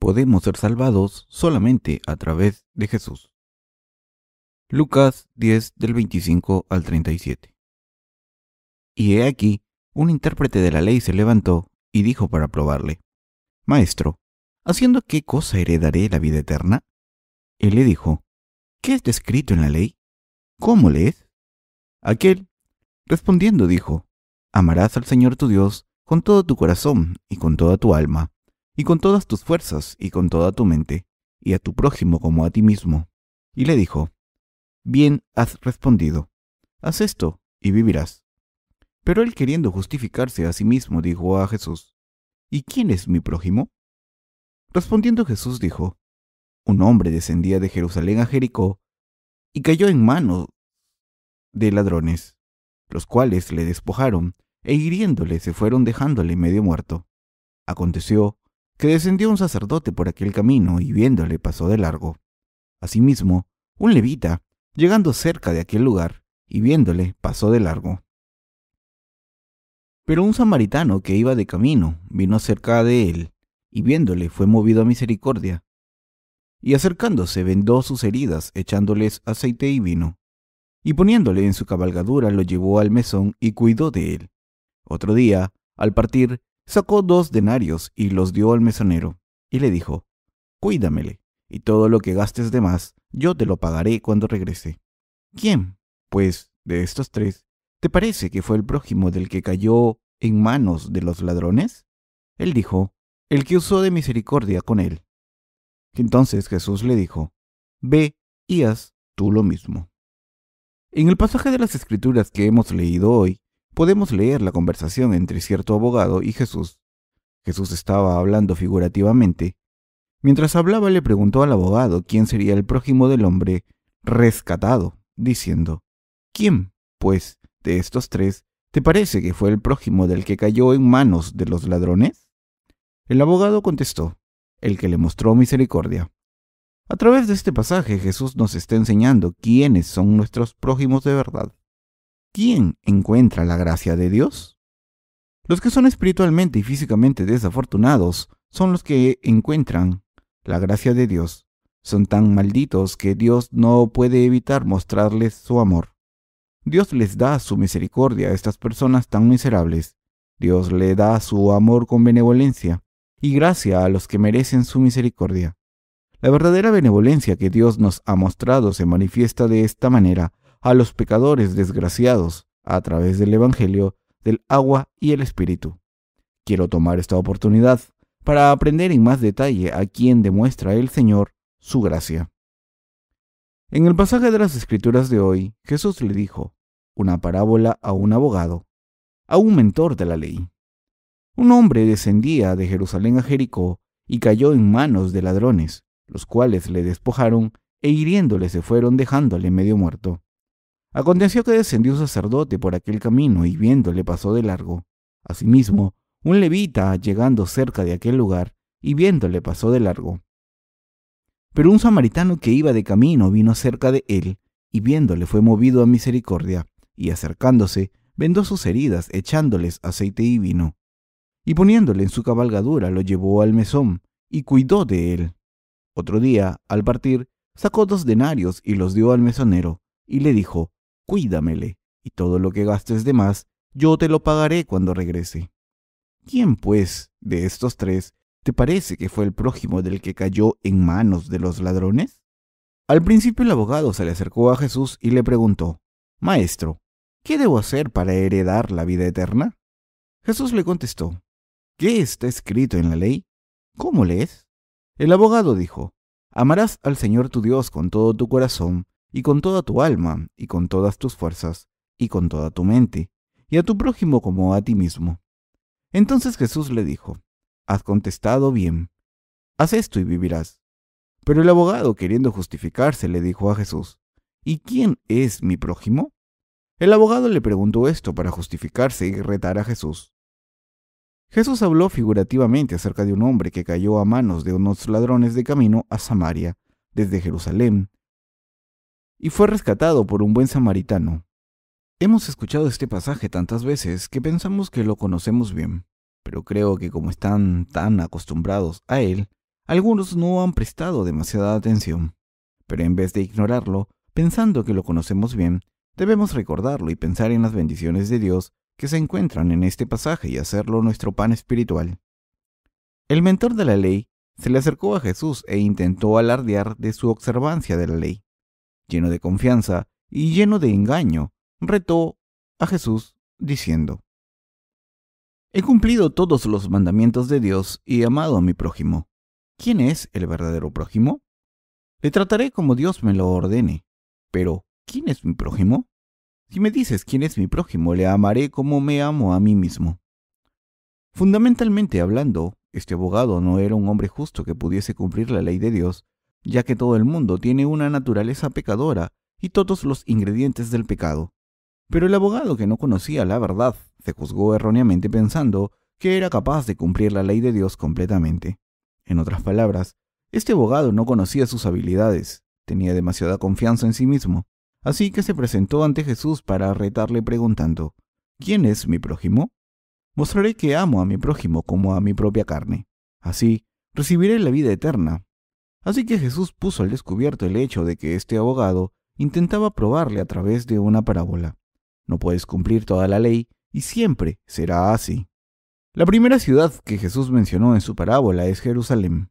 podemos ser salvados solamente a través de Jesús. Lucas 10 del 25 al 37. Y he aquí, un intérprete de la ley se levantó y dijo para probarle: Maestro, ¿haciendo qué cosa heredaré la vida eterna? Él le dijo: ¿Qué está escrito en la ley? ¿Cómo lees? Aquel, respondiendo, dijo: Amarás al Señor tu Dios con todo tu corazón y con toda tu alma, y con todas tus fuerzas y con toda tu mente, y a tu prójimo como a ti mismo. Y le dijo: Bien has respondido, haz esto y vivirás. Pero él, queriendo justificarse a sí mismo, dijo a Jesús: ¿Y quién es mi prójimo? Respondiendo Jesús dijo: Un hombre descendía de Jerusalén a Jericó y cayó en manos de ladrones, los cuales le despojaron e hiriéndole se fueron dejándole medio muerto. Aconteció que descendió un sacerdote por aquel camino y viéndole pasó de largo. Asimismo, un levita, llegando cerca de aquel lugar y viéndole pasó de largo. Pero un samaritano que iba de camino vino cerca de él y viéndole fue movido a misericordia. Y acercándose vendó sus heridas echándoles aceite y vino. Y poniéndole en su cabalgadura lo llevó al mesón y cuidó de él. Otro día, al partir, sacó 2 denarios y los dio al mesonero, y le dijo: Cuídamele, y todo lo que gastes de más, yo te lo pagaré cuando regrese. ¿Quién, pues, de estos 3, te parece que fue el prójimo del que cayó en manos de los ladrones? Él dijo: El que usó de misericordia con él. Entonces Jesús le dijo: Ve y haz tú lo mismo. En el pasaje de las Escrituras que hemos leído hoy, podemos leer la conversación entre cierto abogado y Jesús. Jesús estaba hablando figurativamente. Mientras hablaba, le preguntó al abogado quién sería el prójimo del hombre rescatado, diciendo: ¿Quién, pues, de estos 3, te parece que fue el prójimo del que cayó en manos de los ladrones? El abogado contestó: El que le mostró misericordia. A través de este pasaje, Jesús nos está enseñando quiénes son nuestros prójimos de verdad. ¿Quién encuentra la gracia de Dios? Los que son espiritualmente y físicamente desafortunados son los que encuentran la gracia de Dios. Son tan malditos que Dios no puede evitar mostrarles su amor. Dios les da su misericordia a estas personas tan miserables. Dios le da su amor con benevolencia y gracia a los que merecen su misericordia. La verdadera benevolencia que Dios nos ha mostrado se manifiesta de esta manera a los pecadores desgraciados a través del Evangelio del agua y el Espíritu. Quiero tomar esta oportunidad para aprender en más detalle a quién demuestra el Señor su gracia. En el pasaje de las Escrituras de hoy, Jesús le dijo una parábola a un abogado, a un mentor de la ley. Un hombre descendía de Jerusalén a Jericó y cayó en manos de ladrones, los cuales le despojaron e hiriéndole se fueron dejándole medio muerto. Aconteció que descendió un sacerdote por aquel camino y viéndole pasó de largo. Asimismo, un levita llegando cerca de aquel lugar y viéndole pasó de largo. Pero un samaritano que iba de camino vino cerca de él y viéndole fue movido a misericordia y acercándose vendó sus heridas echándoles aceite y vino. Y poniéndole en su cabalgadura lo llevó al mesón y cuidó de él. Otro día, al partir, sacó 2 denarios y los dio al mesonero, y le dijo: Cuídamele, y todo lo que gastes de más, yo te lo pagaré cuando regrese. ¿Quién, pues, de estos 3, te parece que fue el prójimo del que cayó en manos de los ladrones? Al principio el abogado se le acercó a Jesús y le preguntó: Maestro, ¿qué debo hacer para heredar la vida eterna? Jesús le contestó: ¿Qué está escrito en la ley? ¿Cómo lees? El abogado dijo: Amarás al Señor tu Dios con todo tu corazón, y con toda tu alma, y con todas tus fuerzas, y con toda tu mente, y a tu prójimo como a ti mismo. Entonces Jesús le dijo: Has contestado bien, haz esto y vivirás. Pero el abogado, queriendo justificarse, le dijo a Jesús: ¿Y quién es mi prójimo? El abogado le preguntó esto para justificarse y retar a Jesús. Jesús habló figurativamente acerca de un hombre que cayó a manos de unos ladrones de camino a Samaria, desde Jerusalén, y fue rescatado por un buen samaritano. Hemos escuchado este pasaje tantas veces que pensamos que lo conocemos bien, pero creo que como están tan acostumbrados a él, Algunos no han prestado demasiada atención, pero en vez de ignorarlo, pensando que lo conocemos bien, debemos recordarlo y pensar en las bendiciones de Dios que se encuentran en este pasaje y hacerlo nuestro pan espiritual. El mentor de la ley se le acercó a Jesús e intentó alardear de su observancia de la ley. Lleno de confianza y lleno de engaño, retó a Jesús diciendo: «He cumplido todos los mandamientos de Dios y he amado a mi prójimo. ¿Quién es el verdadero prójimo? Le trataré como Dios me lo ordene. Pero, ¿quién es mi prójimo? Si me dices quién es mi prójimo, le amaré como me amo a mí mismo». Fundamentalmente hablando, este abogado no era un hombre justo que pudiese cumplir la ley de Dios, ya que todo el mundo tiene una naturaleza pecadora y todos los ingredientes del pecado. Pero el abogado, que no conocía la verdad, se juzgó erróneamente pensando que era capaz de cumplir la ley de Dios completamente. En otras palabras, este abogado no conocía sus habilidades, tenía demasiada confianza en sí mismo, así que se presentó ante Jesús para retarle preguntando: «¿Quién es mi prójimo? Mostraré que amo a mi prójimo como a mi propia carne. Así recibiré la vida eterna». Así que Jesús puso al descubierto el hecho de que este abogado intentaba probarle a través de una parábola. No puedes cumplir toda la ley y siempre será así. La primera ciudad que Jesús mencionó en su parábola es Jerusalén.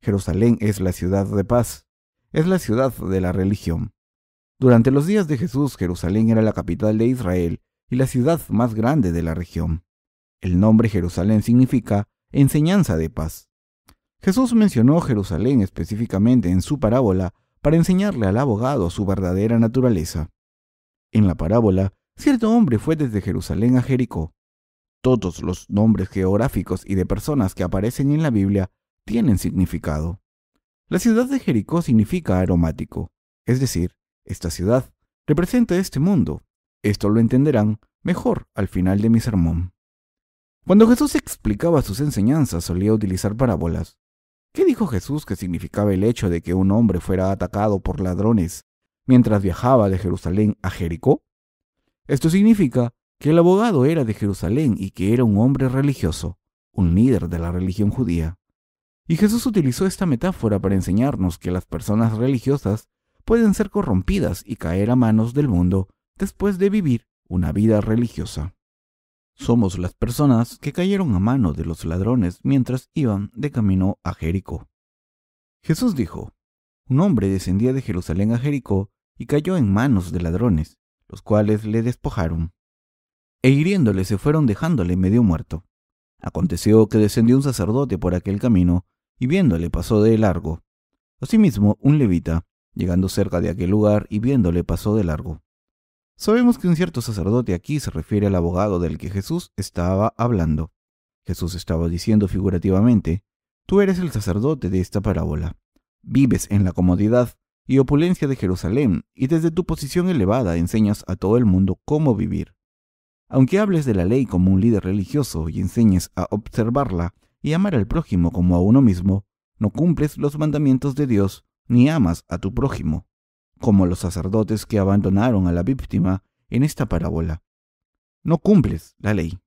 Jerusalén es la ciudad de paz, es la ciudad de la religión. Durante los días de Jesús, Jerusalén era la capital de Israel y la ciudad más grande de la región. El nombre Jerusalén significa enseñanza de paz. Jesús mencionó Jerusalén específicamente en su parábola para enseñarle al abogado su verdadera naturaleza. En la parábola, cierto hombre fue desde Jerusalén a Jericó. Todos los nombres geográficos y de personas que aparecen en la Biblia tienen significado. La ciudad de Jericó significa aromático, es decir, esta ciudad representa este mundo. Esto lo entenderán mejor al final de mi sermón. Cuando Jesús explicaba sus enseñanzas, solía utilizar parábolas. ¿Qué dijo Jesús que significaba el hecho de que un hombre fuera atacado por ladrones mientras viajaba de Jerusalén a Jericó? Esto significa que el abogado era de Jerusalén y que era un hombre religioso, un líder de la religión judía. Y Jesús utilizó esta metáfora para enseñarnos que las personas religiosas pueden ser corrompidas y caer a manos del mundo después de vivir una vida religiosa. Somos las personas que cayeron a mano de los ladrones mientras iban de camino a Jericó. Jesús dijo: «Un hombre descendía de Jerusalén a Jericó y cayó en manos de ladrones, los cuales le despojaron, e hiriéndole se fueron dejándole medio muerto. Aconteció que descendió un sacerdote por aquel camino y viéndole pasó de largo. Asimismo, un levita, llegando cerca de aquel lugar y viéndole pasó de largo». Sabemos que un cierto sacerdote aquí se refiere al abogado del que Jesús estaba hablando. Jesús estaba diciendo figurativamente: «Tú eres el sacerdote de esta parábola. Vives en la comodidad y opulencia de Jerusalén y desde tu posición elevada enseñas a todo el mundo cómo vivir. Aunque hables de la ley como un líder religioso y enseñes a observarla y amar al prójimo como a uno mismo, no cumples los mandamientos de Dios ni amas a tu prójimo, como los sacerdotes que abandonaron a la víctima en esta parábola. No cumples la ley».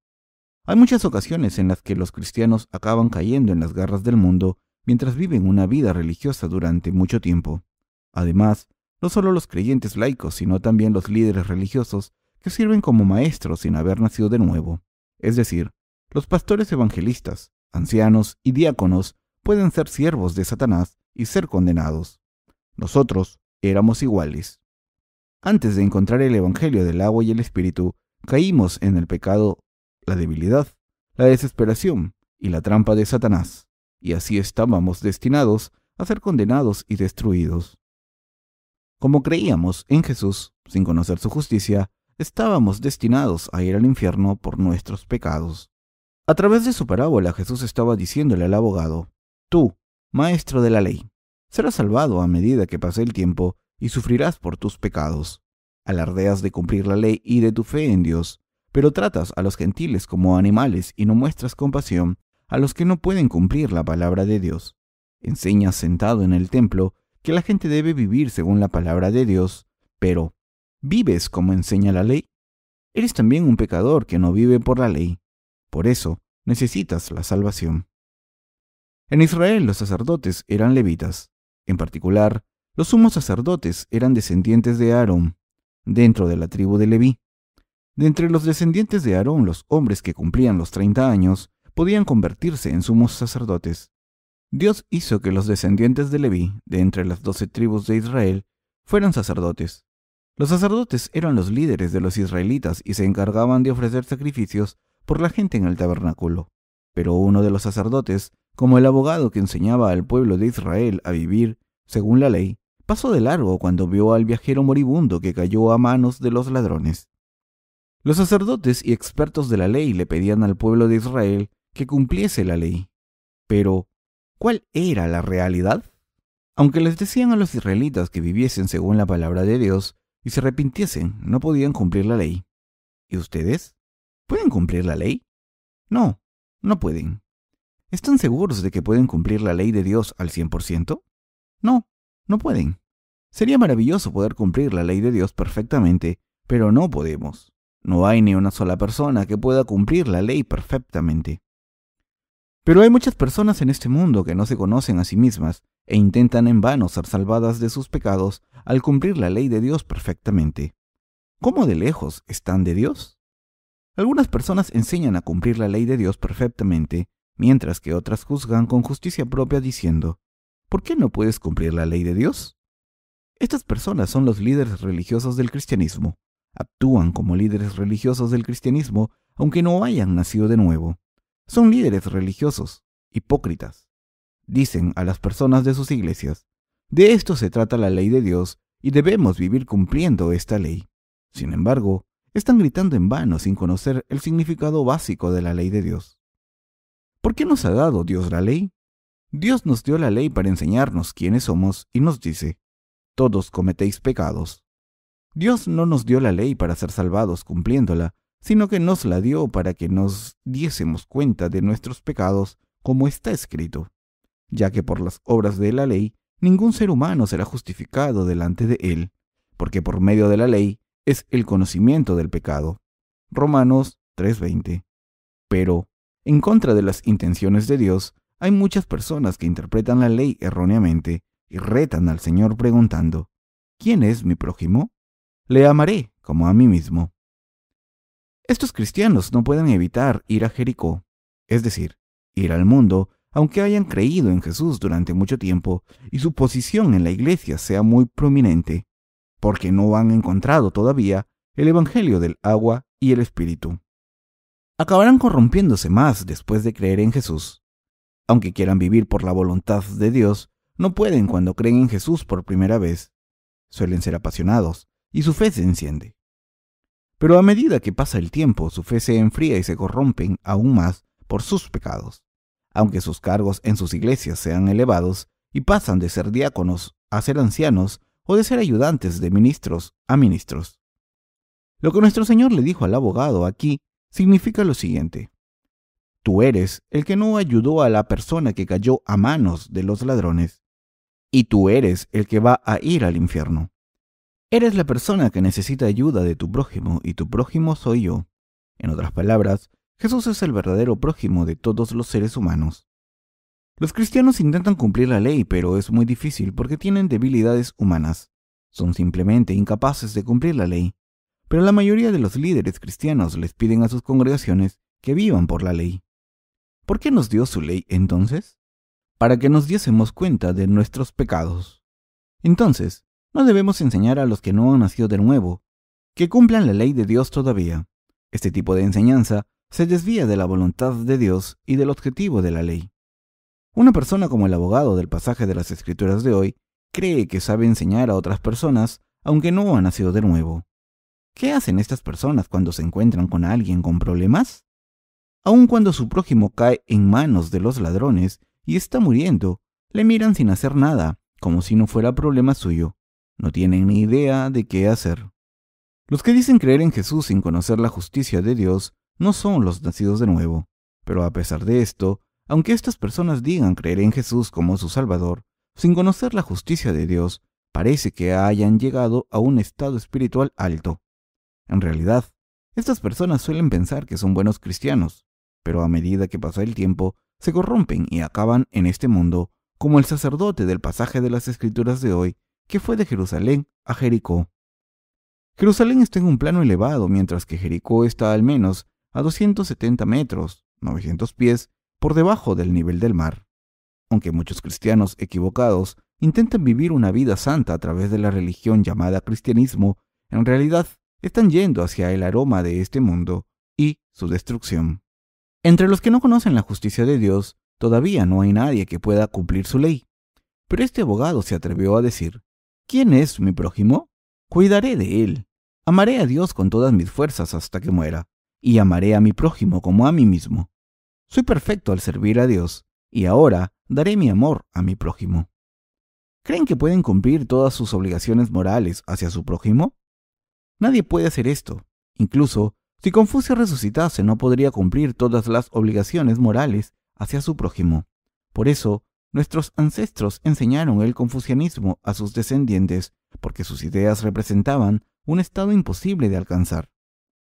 Hay muchas ocasiones en las que los cristianos acaban cayendo en las garras del mundo mientras viven una vida religiosa durante mucho tiempo. Además, no solo los creyentes laicos, sino también los líderes religiosos que sirven como maestros sin haber nacido de nuevo. Es decir, los pastores evangelistas, ancianos y diáconos pueden ser siervos de Satanás y ser condenados. Nosotros éramos iguales. Antes de encontrar el evangelio del agua y el espíritu, caímos en el pecado, la debilidad, la desesperación y la trampa de Satanás, y así estábamos destinados a ser condenados y destruidos. Como creíamos en Jesús, sin conocer su justicia, estábamos destinados a ir al infierno por nuestros pecados. A través de su parábola, Jesús estaba diciéndole al abogado: «Tú, maestro de la ley, serás salvado a medida que pase el tiempo y sufrirás por tus pecados. Alardeas de cumplir la ley y de tu fe en Dios, pero tratas a los gentiles como animales y no muestras compasión a los que no pueden cumplir la palabra de Dios. Enseñas sentado en el templo que la gente debe vivir según la palabra de Dios, pero ¿vives como enseña la ley? Eres también un pecador que no vive por la ley. Por eso necesitas la salvación». En Israel los sacerdotes eran levitas. En particular, los sumos sacerdotes eran descendientes de Aarón, dentro de la tribu de Leví. De entre los descendientes de Aarón, los hombres que cumplían los 30 años podían convertirse en sumos sacerdotes. Dios hizo que los descendientes de Leví, de entre las 12 tribus de Israel, fueran sacerdotes. Los sacerdotes eran los líderes de los israelitas y se encargaban de ofrecer sacrificios por la gente en el tabernáculo. Pero uno de los sacerdotes, como el abogado que enseñaba al pueblo de Israel a vivir según la ley, pasó de largo cuando vio al viajero moribundo que cayó a manos de los ladrones. Los sacerdotes y expertos de la ley le pedían al pueblo de Israel que cumpliese la ley. Pero, ¿cuál era la realidad? Aunque les decían a los israelitas que viviesen según la palabra de Dios y se arrepintiesen, no podían cumplir la ley. ¿Y ustedes? ¿Pueden cumplir la ley? No, no pueden. ¿Están seguros de que pueden cumplir la ley de Dios al 100%? No, no pueden. Sería maravilloso poder cumplir la ley de Dios perfectamente, pero no podemos. No hay ni una sola persona que pueda cumplir la ley perfectamente. Pero hay muchas personas en este mundo que no se conocen a sí mismas e intentan en vano ser salvadas de sus pecados al cumplir la ley de Dios perfectamente. ¿Cómo de lejos están de Dios? Algunas personas enseñan a cumplir la ley de Dios perfectamente, mientras que otras juzgan con justicia propia diciendo, ¿por qué no puedes cumplir la ley de Dios? Estas personas son los líderes religiosos del cristianismo. Actúan como líderes religiosos del cristianismo aunque no hayan nacido de nuevo. Son líderes religiosos, hipócritas. Dicen a las personas de sus iglesias, de esto se trata la ley de Dios y debemos vivir cumpliendo esta ley. Sin embargo, están gritando en vano sin conocer el significado básico de la ley de Dios. ¿Por qué nos ha dado Dios la ley? Dios nos dio la ley para enseñarnos quiénes somos y nos dice, todos cometéis pecados. Dios no nos dio la ley para ser salvados cumpliéndola, sino que nos la dio para que nos diésemos cuenta de nuestros pecados como está escrito, ya que por las obras de la ley ningún ser humano será justificado delante de él, porque por medio de la ley es el conocimiento del pecado. Romanos 3:20. Pero, en contra de las intenciones de Dios, hay muchas personas que interpretan la ley erróneamente y retan al Señor preguntando, ¿quién es mi prójimo? Le amaré como a mí mismo. Estos cristianos no pueden evitar ir a Jericó, es decir, ir al mundo, aunque hayan creído en Jesús durante mucho tiempo y su posición en la iglesia sea muy prominente, porque no han encontrado todavía el evangelio del agua y el Espíritu. Acabarán corrompiéndose más después de creer en Jesús. Aunque quieran vivir por la voluntad de Dios, no pueden cuando creen en Jesús por primera vez. Suelen ser apasionados y su fe se enciende. Pero a medida que pasa el tiempo, su fe se enfría y se corrompen aún más por sus pecados, aunque sus cargos en sus iglesias sean elevados y pasan de ser diáconos a ser ancianos o de ser ayudantes de ministros a ministros. Lo que nuestro Señor le dijo al abogado aquí significa lo siguiente. Tú eres el que no ayudó a la persona que cayó a manos de los ladrones, y tú eres el que va a ir al infierno. Eres la persona que necesita ayuda de tu prójimo y tu prójimo soy yo. En otras palabras, Jesús es el verdadero prójimo de todos los seres humanos. Los cristianos intentan cumplir la ley, pero es muy difícil porque tienen debilidades humanas. Son simplemente incapaces de cumplir la ley. Pero la mayoría de los líderes cristianos les piden a sus congregaciones que vivan por la ley. ¿Por qué nos dio su ley entonces? Para que nos diésemos cuenta de nuestros pecados. Entonces, no debemos enseñar a los que no han nacido de nuevo, que cumplan la ley de Dios todavía. Este tipo de enseñanza se desvía de la voluntad de Dios y del objetivo de la ley. Una persona como el abogado del pasaje de las Escrituras de hoy cree que sabe enseñar a otras personas aunque no ha nacido de nuevo. ¿Qué hacen estas personas cuando se encuentran con alguien con problemas? Aun cuando su prójimo cae en manos de los ladrones y está muriendo, le miran sin hacer nada, como si no fuera problema suyo. No tienen ni idea de qué hacer. Los que dicen creer en Jesús sin conocer la justicia de Dios no son los nacidos de nuevo. Pero a pesar de esto, aunque estas personas digan creer en Jesús como su Salvador, sin conocer la justicia de Dios, parece que hayan llegado a un estado espiritual alto. En realidad, estas personas suelen pensar que son buenos cristianos, pero a medida que pasa el tiempo, se corrompen y acaban en este mundo, como el sacerdote del pasaje de las Escrituras de hoy, que fue de Jerusalén a Jericó. Jerusalén está en un plano elevado, mientras que Jericó está al menos a 270 metros, 900 pies, por debajo del nivel del mar. Aunque muchos cristianos equivocados intentan vivir una vida santa a través de la religión llamada cristianismo, en realidad están yendo hacia el aroma de este mundo y su destrucción. Entre los que no conocen la justicia de Dios, todavía no hay nadie que pueda cumplir su ley. Pero este abogado se atrevió a decir: ¿quién es mi prójimo? Cuidaré de él. Amaré a Dios con todas mis fuerzas hasta que muera, y amaré a mi prójimo como a mí mismo. Soy perfecto al servir a Dios, y ahora daré mi amor a mi prójimo. ¿Creen que pueden cumplir todas sus obligaciones morales hacia su prójimo? Nadie puede hacer esto. Incluso, si Confucio resucitase, no podría cumplir todas las obligaciones morales hacia su prójimo. Por eso, nuestros ancestros enseñaron el confucianismo a sus descendientes, porque sus ideas representaban un estado imposible de alcanzar.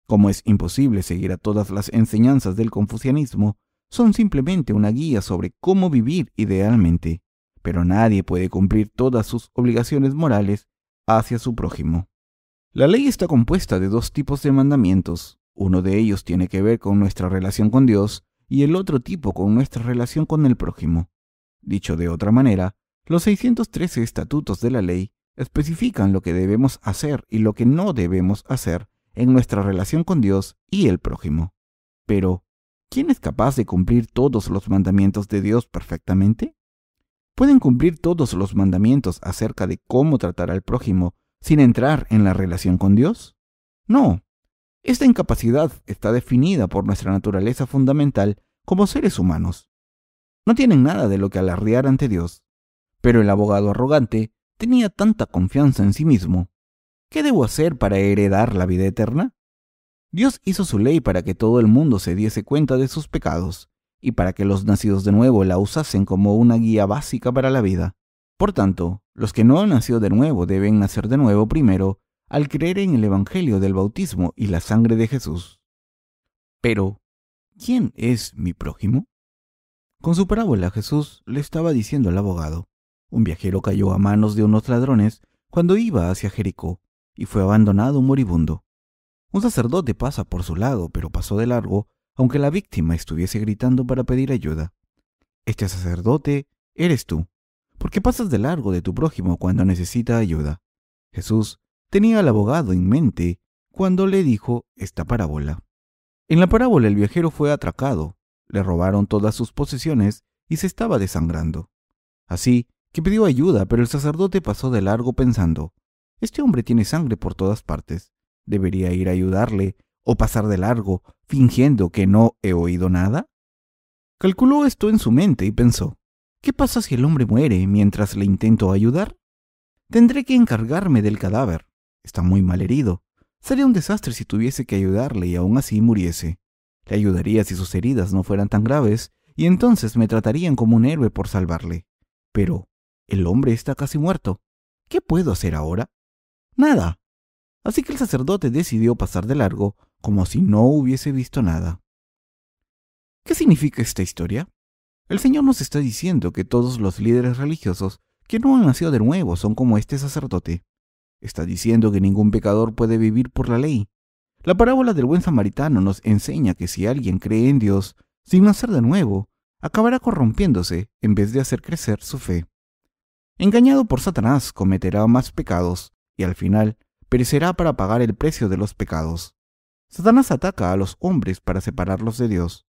Como es imposible seguir a todas las enseñanzas del confucianismo, son simplemente una guía sobre cómo vivir idealmente, pero nadie puede cumplir todas sus obligaciones morales hacia su prójimo. La ley está compuesta de dos tipos de mandamientos. Uno de ellos tiene que ver con nuestra relación con Dios y el otro tipo con nuestra relación con el prójimo. Dicho de otra manera, los 613 estatutos de la ley especifican lo que debemos hacer y lo que no debemos hacer en nuestra relación con Dios y el prójimo. Pero, ¿quién es capaz de cumplir todos los mandamientos de Dios perfectamente? ¿Pueden cumplir todos los mandamientos acerca de cómo tratar al prójimo sin entrar en la relación con Dios? No. Esta incapacidad está definida por nuestra naturaleza fundamental como seres humanos. No tienen nada de lo que alardear ante Dios. Pero el abogado arrogante tenía tanta confianza en sí mismo. ¿Qué debo hacer para heredar la vida eterna? Dios hizo su ley para que todo el mundo se diese cuenta de sus pecados y para que los nacidos de nuevo la usasen como una guía básica para la vida. Por tanto, los que no han nacido de nuevo deben nacer de nuevo primero al creer en el Evangelio del bautismo y la sangre de Jesús. Pero, ¿quién es mi prójimo? Con su parábola, Jesús le estaba diciendo al abogado: un viajero cayó a manos de unos ladrones cuando iba hacia Jericó y fue abandonado moribundo. Un sacerdote pasa por su lado, pero pasó de largo, aunque la víctima estuviese gritando para pedir ayuda. Este sacerdote eres tú. ¿Por qué pasas de largo de tu prójimo cuando necesita ayuda? Jesús tenía al abogado en mente cuando le dijo esta parábola. En la parábola el viajero fue atracado, le robaron todas sus posesiones y se estaba desangrando. Así que pidió ayuda, pero el sacerdote pasó de largo pensando: este hombre tiene sangre por todas partes. ¿Debería ir a ayudarle o pasar de largo fingiendo que no he oído nada? Calculó esto en su mente y pensó: ¿qué pasa si el hombre muere mientras le intento ayudar? Tendré que encargarme del cadáver. Está muy mal herido. Sería un desastre si tuviese que ayudarle y aún así muriese. Le ayudaría si sus heridas no fueran tan graves y entonces me tratarían como un héroe por salvarle. Pero el hombre está casi muerto. ¿Qué puedo hacer ahora? Nada. Así que el sacerdote decidió pasar de largo como si no hubiese visto nada. ¿Qué significa esta historia? El Señor nos está diciendo que todos los líderes religiosos que no han nacido de nuevo son como este sacerdote. Está diciendo que ningún pecador puede vivir por la ley. La parábola del buen samaritano nos enseña que si alguien cree en Dios sin nacer de nuevo, acabará corrompiéndose en vez de hacer crecer su fe. Engañado por Satanás, cometerá más pecados y al final perecerá para pagar el precio de los pecados. Satanás ataca a los hombres para separarlos de Dios.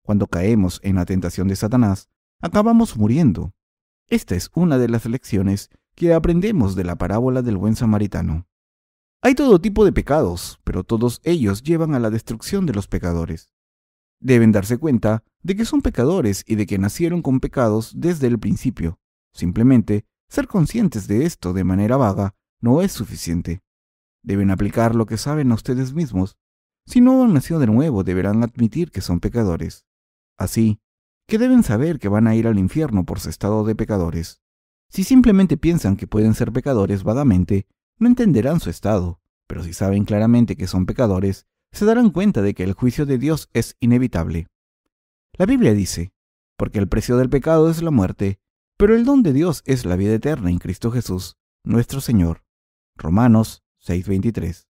Cuando caemos en la tentación de Satanás, acabamos muriendo. Esta es una de las lecciones que aprendemos de la parábola del buen samaritano. Hay todo tipo de pecados, pero todos ellos llevan a la destrucción de los pecadores. Deben darse cuenta de que son pecadores y de que nacieron con pecados desde el principio. Simplemente, ser conscientes de esto de manera vaga no es suficiente. Deben aplicar lo que saben a ustedes mismos. Si no han nacido de nuevo, deberán admitir que son pecadores. Así que deben saber que van a ir al infierno por su estado de pecadores. Si simplemente piensan que pueden ser pecadores vagamente, no entenderán su estado, pero si saben claramente que son pecadores, se darán cuenta de que el juicio de Dios es inevitable. La Biblia dice: porque el precio del pecado es la muerte, pero el don de Dios es la vida eterna en Cristo Jesús, nuestro Señor. Romanos 6:23.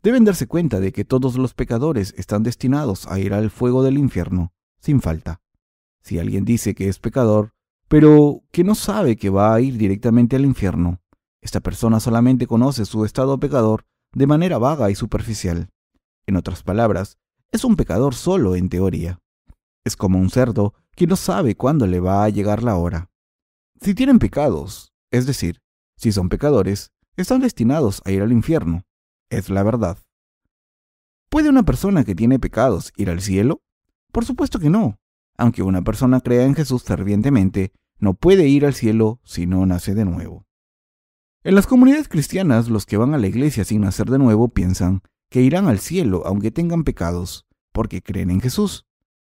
Deben darse cuenta de que todos los pecadores están destinados a ir al fuego del infierno, sin falta. Si alguien dice que es pecador, pero que no sabe que va a ir directamente al infierno, esta persona solamente conoce su estado pecador de manera vaga y superficial. En otras palabras, es un pecador solo en teoría. Es como un cerdo que no sabe cuándo le va a llegar la hora. Si tienen pecados, es decir, si son pecadores, están destinados a ir al infierno. Es la verdad. ¿Puede una persona que tiene pecados ir al cielo? Por supuesto que no. Aunque una persona crea en Jesús fervientemente, no puede ir al cielo si no nace de nuevo. En las comunidades cristianas, los que van a la iglesia sin nacer de nuevo piensan que irán al cielo aunque tengan pecados, porque creen en Jesús.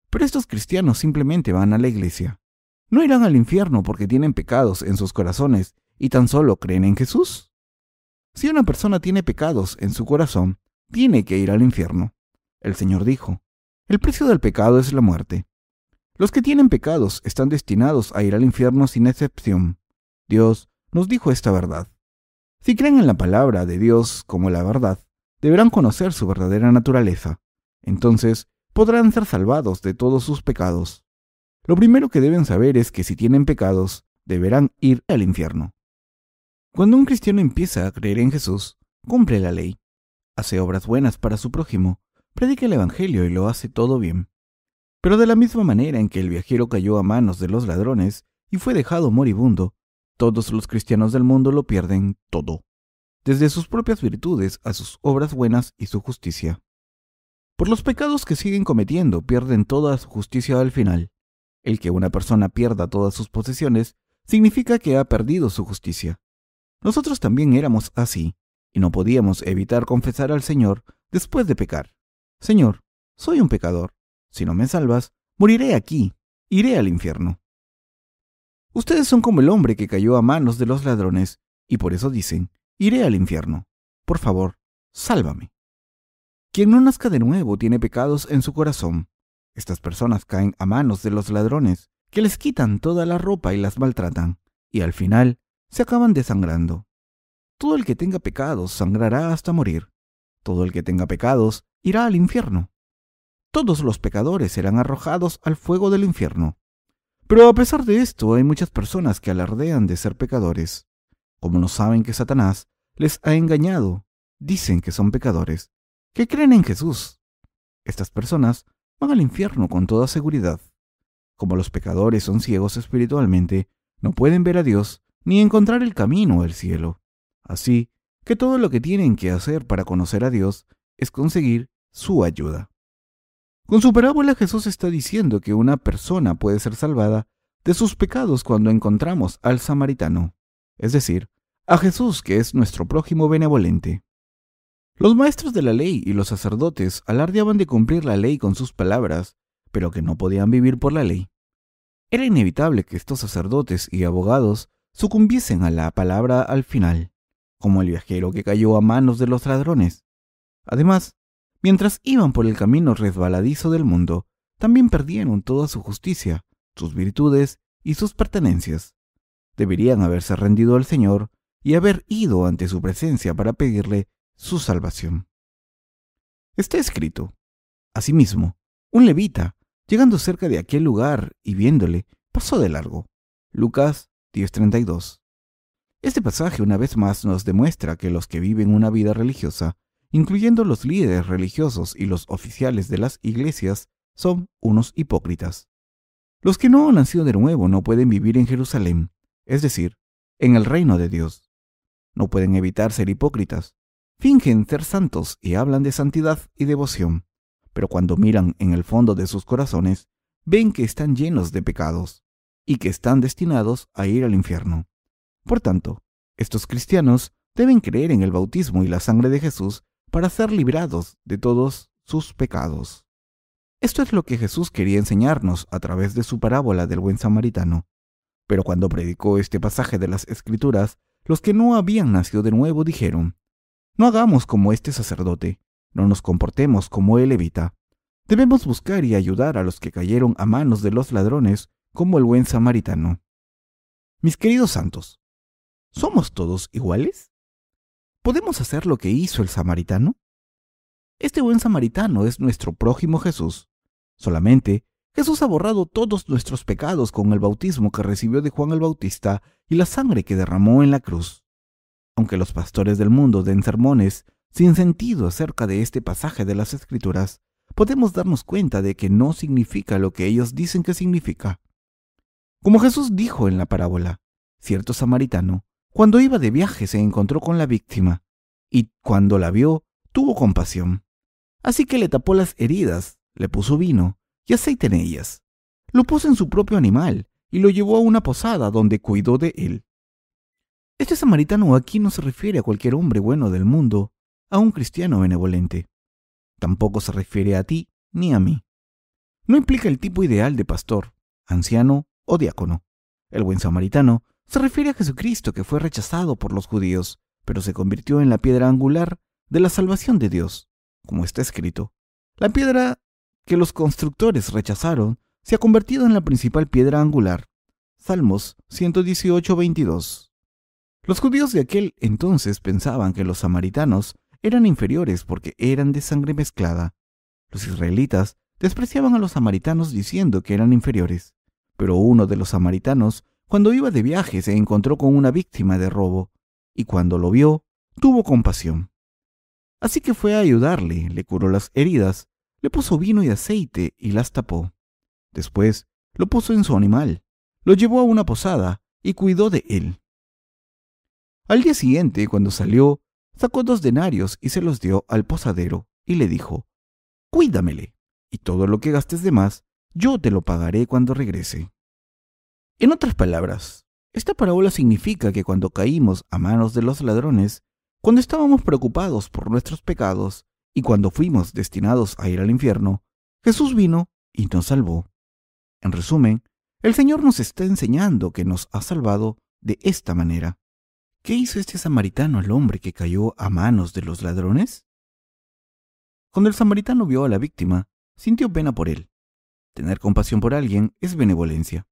Pero estos cristianos simplemente van a la iglesia. ¿No irán al infierno porque tienen pecados en sus corazones y tan solo creen en Jesús? Si una persona tiene pecados en su corazón, tiene que ir al infierno. El Señor dijo, el precio del pecado es la muerte. Los que tienen pecados están destinados a ir al infierno sin excepción. Dios nos dijo esta verdad. Si creen en la palabra de Dios como la verdad, deberán conocer su verdadera naturaleza. Entonces podrán ser salvados de todos sus pecados. Lo primero que deben saber es que si tienen pecados, deberán ir al infierno. Cuando un cristiano empieza a creer en Jesús, cumple la ley, hace obras buenas para su prójimo, predica el evangelio y lo hace todo bien. Pero de la misma manera en que el viajero cayó a manos de los ladrones y fue dejado moribundo, todos los cristianos del mundo lo pierden todo, desde sus propias virtudes a sus obras buenas y su justicia. Por los pecados que siguen cometiendo, pierden toda su justicia al final. El que una persona pierda todas sus posesiones significa que ha perdido su justicia. Nosotros también éramos así, y no podíamos evitar confesar al Señor después de pecar. Señor, soy un pecador. Si no me salvas, moriré aquí, iré al infierno. Ustedes son como el hombre que cayó a manos de los ladrones, y por eso dicen, iré al infierno. Por favor, sálvame. Quien no nazca de nuevo tiene pecados en su corazón. Estas personas caen a manos de los ladrones, que les quitan toda la ropa y las maltratan, y al final se acaban desangrando. Todo el que tenga pecados sangrará hasta morir. Todo el que tenga pecados irá al infierno. Todos los pecadores serán arrojados al fuego del infierno. Pero a pesar de esto, hay muchas personas que alardean de ser pecadores. Como no saben que Satanás les ha engañado, dicen que son pecadores, que creen en Jesús. Estas personas van al infierno con toda seguridad. Como los pecadores son ciegos espiritualmente, no pueden ver a Dios ni encontrar el camino al cielo. Así que todo lo que tienen que hacer para conocer a Dios es conseguir su ayuda. Con su parábola Jesús está diciendo que una persona puede ser salvada de sus pecados cuando encontramos al samaritano, es decir, a Jesús que es nuestro prójimo benevolente. Los maestros de la ley y los sacerdotes alardeaban de cumplir la ley con sus palabras, pero que no podían vivir por la ley. Era inevitable que estos sacerdotes y abogados sucumbiesen a la palabra al final, como el viajero que cayó a manos de los ladrones. Además, mientras iban por el camino resbaladizo del mundo, también perdieron toda su justicia, sus virtudes y sus pertenencias. Deberían haberse rendido al Señor y haber ido ante su presencia para pedirle su salvación. Está escrito, asimismo, un levita, llegando cerca de aquel lugar y viéndole, pasó de largo. Lucas 10:32. Este pasaje una vez más nos demuestra que los que viven una vida religiosa, incluyendo los líderes religiosos y los oficiales de las iglesias, son unos hipócritas. Los que no han nacido de nuevo no pueden vivir en Jerusalén, es decir, en el reino de Dios. No pueden evitar ser hipócritas. Fingen ser santos y hablan de santidad y devoción, pero cuando miran en el fondo de sus corazones, ven que están llenos de pecados y que están destinados a ir al infierno. Por tanto, estos cristianos deben creer en el bautismo y la sangre de Jesús para ser librados de todos sus pecados. Esto es lo que Jesús quería enseñarnos a través de su parábola del buen samaritano. Pero cuando predicó este pasaje de las Escrituras, los que no habían nacido de nuevo dijeron, no hagamos como este sacerdote, no nos comportemos como el levita. Debemos buscar y ayudar a los que cayeron a manos de los ladrones como el buen samaritano. Mis queridos santos, ¿somos todos iguales? ¿Podemos hacer lo que hizo el samaritano? Este buen samaritano es nuestro prójimo Jesús. Solamente Jesús ha borrado todos nuestros pecados con el bautismo que recibió de Juan el Bautista y la sangre que derramó en la cruz. Aunque los pastores del mundo den sermones sin sentido acerca de este pasaje de las Escrituras, podemos darnos cuenta de que no significa lo que ellos dicen que significa. Como Jesús dijo en la parábola, cierto samaritano, cuando iba de viaje se encontró con la víctima, y cuando la vio, tuvo compasión. Así que le tapó las heridas, le puso vino y aceite en ellas. Lo puso en su propio animal y lo llevó a una posada donde cuidó de él. Este samaritano aquí no se refiere a cualquier hombre bueno del mundo, a un cristiano benevolente. Tampoco se refiere a ti ni a mí. No implica el tipo ideal de pastor, anciano o diácono. El buen samaritano se refiere a Jesucristo, que fue rechazado por los judíos, pero se convirtió en la piedra angular de la salvación de Dios, como está escrito. La piedra que los constructores rechazaron se ha convertido en la principal piedra angular. Salmos 118:22. Los judíos de aquel entonces pensaban que los samaritanos eran inferiores porque eran de sangre mezclada. Los israelitas despreciaban a los samaritanos diciendo que eran inferiores, pero uno de los samaritanos, cuando iba de viaje, se encontró con una víctima de robo, y cuando lo vio, tuvo compasión. Así que fue a ayudarle, le curó las heridas, le puso vino y aceite y las tapó. Después lo puso en su animal, lo llevó a una posada y cuidó de él. Al día siguiente, cuando salió, sacó 2 denarios y se los dio al posadero y le dijo: «Cuídamele, y todo lo que gastes de más, yo te lo pagaré cuando regrese». En otras palabras, esta parábola significa que cuando caímos a manos de los ladrones, cuando estábamos preocupados por nuestros pecados y cuando fuimos destinados a ir al infierno, Jesús vino y nos salvó. En resumen, el Señor nos está enseñando que nos ha salvado de esta manera. ¿Qué hizo este samaritano al hombre que cayó a manos de los ladrones? Cuando el samaritano vio a la víctima, sintió pena por él. Tener compasión por alguien es benevolencia.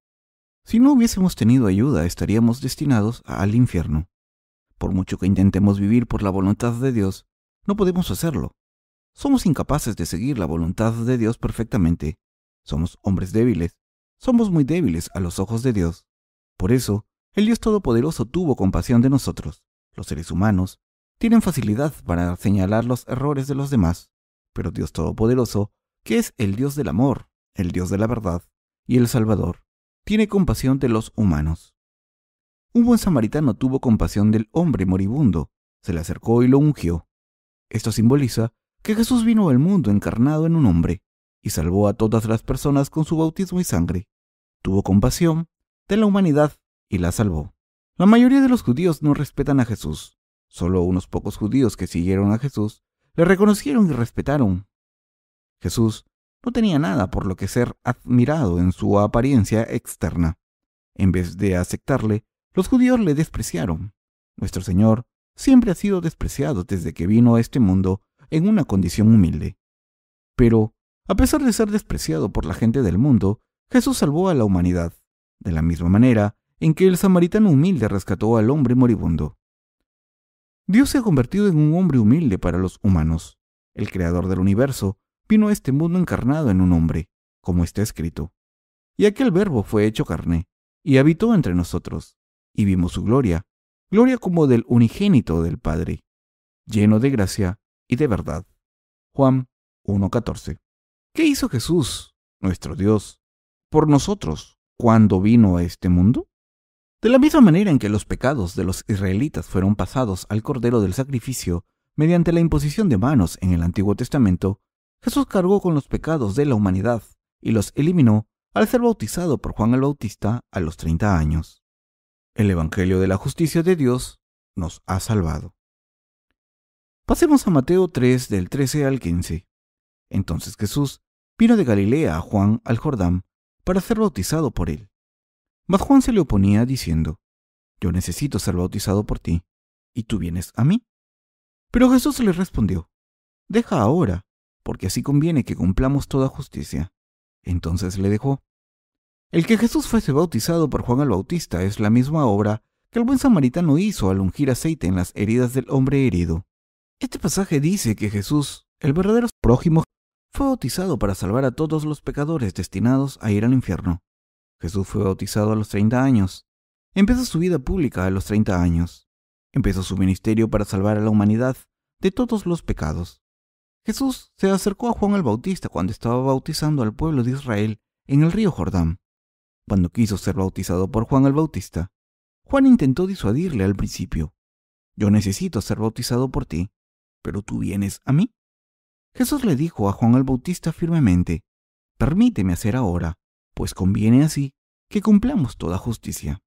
Si no hubiésemos tenido ayuda, estaríamos destinados al infierno. Por mucho que intentemos vivir por la voluntad de Dios, no podemos hacerlo. Somos incapaces de seguir la voluntad de Dios perfectamente. Somos hombres débiles. Somos muy débiles a los ojos de Dios. Por eso, el Dios Todopoderoso tuvo compasión de nosotros. Los seres humanos tienen facilidad para señalar los errores de los demás, pero Dios Todopoderoso, que es el Dios del amor, el Dios de la verdad y el Salvador, tiene compasión de los humanos. Un buen samaritano tuvo compasión del hombre moribundo, se le acercó y lo ungió. Esto simboliza que Jesús vino al mundo encarnado en un hombre y salvó a todas las personas con su bautismo y sangre. Tuvo compasión de la humanidad y la salvó. La mayoría de los judíos no respetan a Jesús. Solo unos pocos judíos que siguieron a Jesús le reconocieron y respetaron. Jesús no tenía nada por lo que ser admirado en su apariencia externa. En vez de aceptarle, los judíos le despreciaron. Nuestro Señor siempre ha sido despreciado desde que vino a este mundo en una condición humilde. Pero, a pesar de ser despreciado por la gente del mundo, Jesús salvó a la humanidad, de la misma manera en que el samaritano humilde rescató al hombre moribundo. Dios se ha convertido en un hombre humilde para los humanos. El creador del universo vino a este mundo encarnado en un hombre, como está escrito. Y aquel verbo fue hecho carne, y habitó entre nosotros, y vimos su gloria, gloria como del unigénito del Padre, lleno de gracia y de verdad. Juan 1:14. ¿Qué hizo Jesús, nuestro Dios, por nosotros cuando vino a este mundo? De la misma manera en que los pecados de los israelitas fueron pasados al Cordero del Sacrificio mediante la imposición de manos en el Antiguo Testamento, Jesús cargó con los pecados de la humanidad y los eliminó al ser bautizado por Juan el Bautista a los 30 años. El Evangelio de la Justicia de Dios nos ha salvado. Pasemos a Mateo 3 del 13 al 15. Entonces Jesús vino de Galilea a Juan al Jordán para ser bautizado por él. Mas Juan se le oponía diciendo: «Yo necesito ser bautizado por ti, ¿y tú vienes a mí?». Pero Jesús le respondió: «Deja ahora, porque así conviene que cumplamos toda justicia. Entonces le dejó. El que Jesús fuese bautizado por Juan el Bautista es la misma obra que el buen samaritano hizo al ungir aceite en las heridas del hombre herido. Este pasaje dice que Jesús, el verdadero prójimo, fue bautizado para salvar a todos los pecadores destinados a ir al infierno. Jesús fue bautizado a los 30 años. Empezó su vida pública a los 30 años. Empezó su ministerio para salvar a la humanidad de todos los pecados. Jesús se acercó a Juan el Bautista cuando estaba bautizando al pueblo de Israel en el río Jordán. Cuando quiso ser bautizado por Juan el Bautista, Juan intentó disuadirle al principio. Yo necesito ser bautizado por ti, pero tú vienes a mí. Jesús le dijo a Juan el Bautista firmemente, permíteme hacer ahora, pues conviene así que cumplamos toda justicia.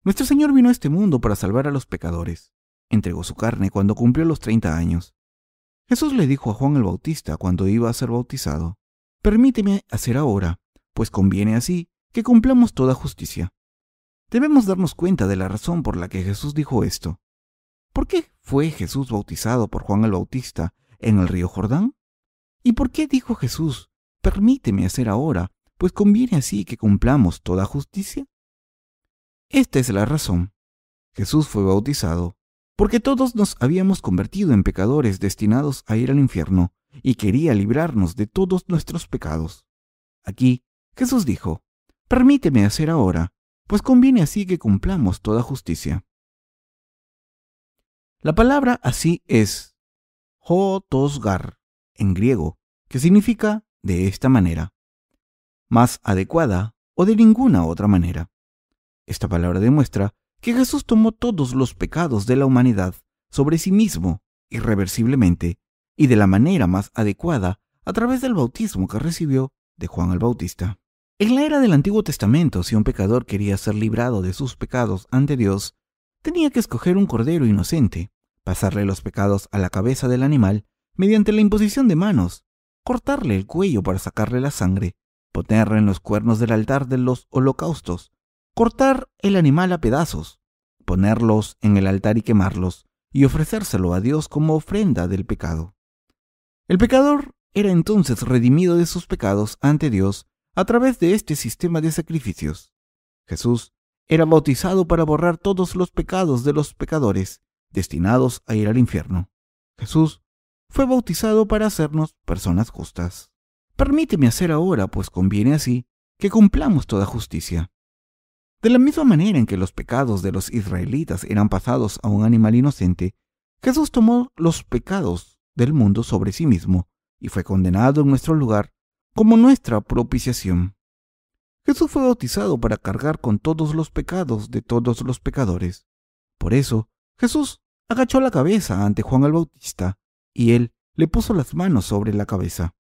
Nuestro Señor vino a este mundo para salvar a los pecadores. Entregó su carne cuando cumplió los 30 años. Jesús le dijo a Juan el Bautista cuando iba a ser bautizado, permíteme hacer ahora, pues conviene así que cumplamos toda justicia. Debemos darnos cuenta de la razón por la que Jesús dijo esto. ¿Por qué fue Jesús bautizado por Juan el Bautista en el río Jordán? ¿Y por qué dijo Jesús, permíteme hacer ahora, pues conviene así que cumplamos toda justicia? Esta es la razón. Jesús fue bautizado porque todos nos habíamos convertido en pecadores destinados a ir al infierno y quería librarnos de todos nuestros pecados. Aquí Jesús dijo, permíteme hacer ahora, pues conviene así que cumplamos toda justicia. La palabra así es hotosgar en griego, que significa de esta manera, más adecuada o de ninguna otra manera. Esta palabra demuestra que Jesús tomó todos los pecados de la humanidad sobre sí mismo, irreversiblemente, y de la manera más adecuada a través del bautismo que recibió de Juan el Bautista. En la era del Antiguo Testamento, si un pecador quería ser librado de sus pecados ante Dios, tenía que escoger un cordero inocente, pasarle los pecados a la cabeza del animal mediante la imposición de manos, cortarle el cuello para sacarle la sangre, ponerlo en los cuernos del altar de los holocaustos, cortar el animal a pedazos, ponerlos en el altar y quemarlos, y ofrecérselo a Dios como ofrenda del pecado. El pecador era entonces redimido de sus pecados ante Dios a través de este sistema de sacrificios. Jesús era bautizado para borrar todos los pecados de los pecadores destinados a ir al infierno. Jesús fue bautizado para hacernos personas justas. Permíteme hacer ahora, pues conviene así, que cumplamos toda justicia. De la misma manera en que los pecados de los israelitas eran pasados a un animal inocente, Jesús tomó los pecados del mundo sobre sí mismo y fue condenado en nuestro lugar como nuestra propiciación. Jesús fue bautizado para cargar con todos los pecados de todos los pecadores. Por eso, Jesús agachó la cabeza ante Juan el Bautista y él le puso las manos sobre la cabeza.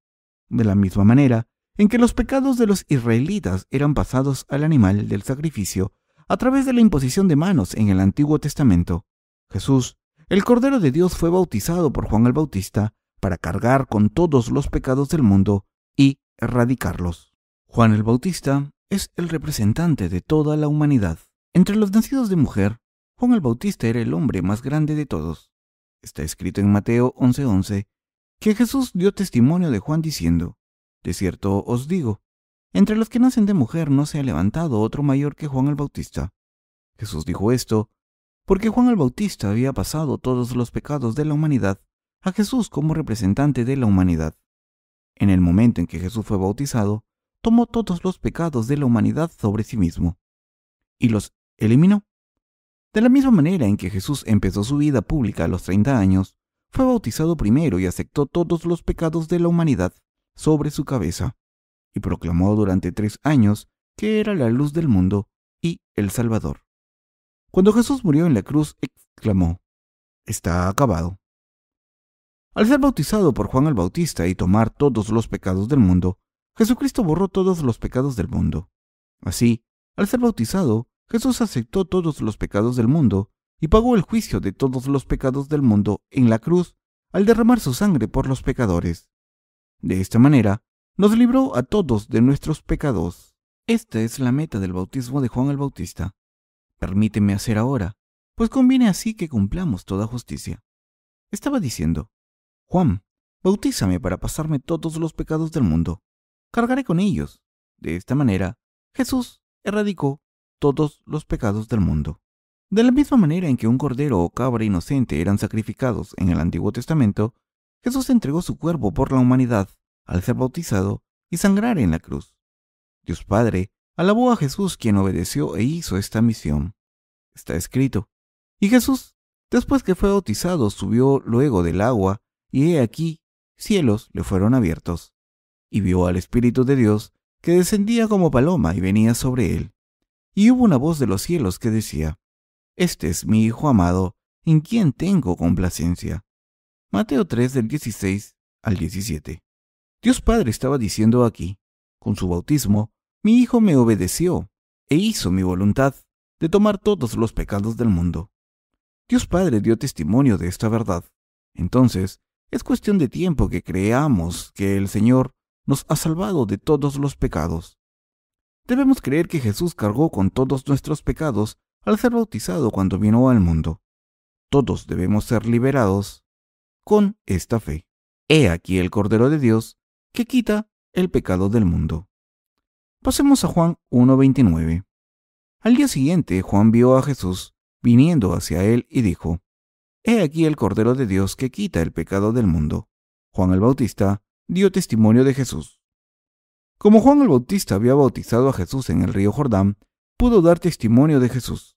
De la misma manera en que los pecados de los israelitas eran pasados al animal del sacrificio a través de la imposición de manos en el Antiguo Testamento, Jesús, el Cordero de Dios, fue bautizado por Juan el Bautista para cargar con todos los pecados del mundo y erradicarlos. Juan el Bautista es el representante de toda la humanidad. Entre los nacidos de mujer, Juan el Bautista era el hombre más grande de todos. Está escrito en Mateo 11:11 que Jesús dio testimonio de Juan diciendo, de cierto os digo, entre los que nacen de mujer no se ha levantado otro mayor que Juan el Bautista. Jesús dijo esto porque Juan el Bautista había pasado todos los pecados de la humanidad a Jesús como representante de la humanidad. En el momento en que Jesús fue bautizado, tomó todos los pecados de la humanidad sobre sí mismo y los eliminó. De la misma manera en que Jesús empezó su vida pública a los 30 años, fue bautizado primero y aceptó todos los pecados de la humanidad sobre su cabeza, y proclamó durante 3 años que era la luz del mundo y el Salvador. Cuando Jesús murió en la cruz, exclamó, «Está acabado». Al ser bautizado por Juan el Bautista y tomar todos los pecados del mundo, Jesucristo borró todos los pecados del mundo. Así, al ser bautizado, Jesús aceptó todos los pecados del mundo y pagó el juicio de todos los pecados del mundo en la cruz al derramar su sangre por los pecadores. De esta manera, nos libró a todos de nuestros pecados. Esta es la meta del bautismo de Juan el Bautista. Permíteme hacer ahora, pues conviene así que cumplamos toda justicia. Estaba diciendo, Juan, bautízame para pasarme todos los pecados del mundo. Cargaré con ellos. De esta manera, Jesús erradicó todos los pecados del mundo. De la misma manera en que un cordero o cabra inocente eran sacrificados en el Antiguo Testamento, Jesús entregó su cuerpo por la humanidad al ser bautizado y sangrar en la cruz. Dios Padre alabó a Jesús, quien obedeció e hizo esta misión. Está escrito: y Jesús, después que fue bautizado, subió luego del agua, y he aquí, cielos le fueron abiertos, y vio al Espíritu de Dios que descendía como paloma y venía sobre él. Y hubo una voz de los cielos que decía: este es mi Hijo amado, en quien tengo complacencia. Mateo 3 del 16 al 17. Dios Padre estaba diciendo aquí: con su bautismo, mi Hijo me obedeció e hizo mi voluntad de tomar todos los pecados del mundo. Dios Padre dio testimonio de esta verdad. Entonces, es cuestión de tiempo que creamos que el Señor nos ha salvado de todos los pecados. Debemos creer que Jesús cargó con todos nuestros pecados al ser bautizado cuando vino al mundo. Todos debemos ser liberados con esta fe. He aquí el Cordero de Dios que quita el pecado del mundo. Pasemos a Juan 1:29. Al día siguiente, Juan vio a Jesús viniendo hacia él y dijo: he aquí el Cordero de Dios que quita el pecado del mundo. Juan el Bautista dio testimonio de Jesús. Como Juan el Bautista había bautizado a Jesús en el río Jordán, pudo dar testimonio de Jesús.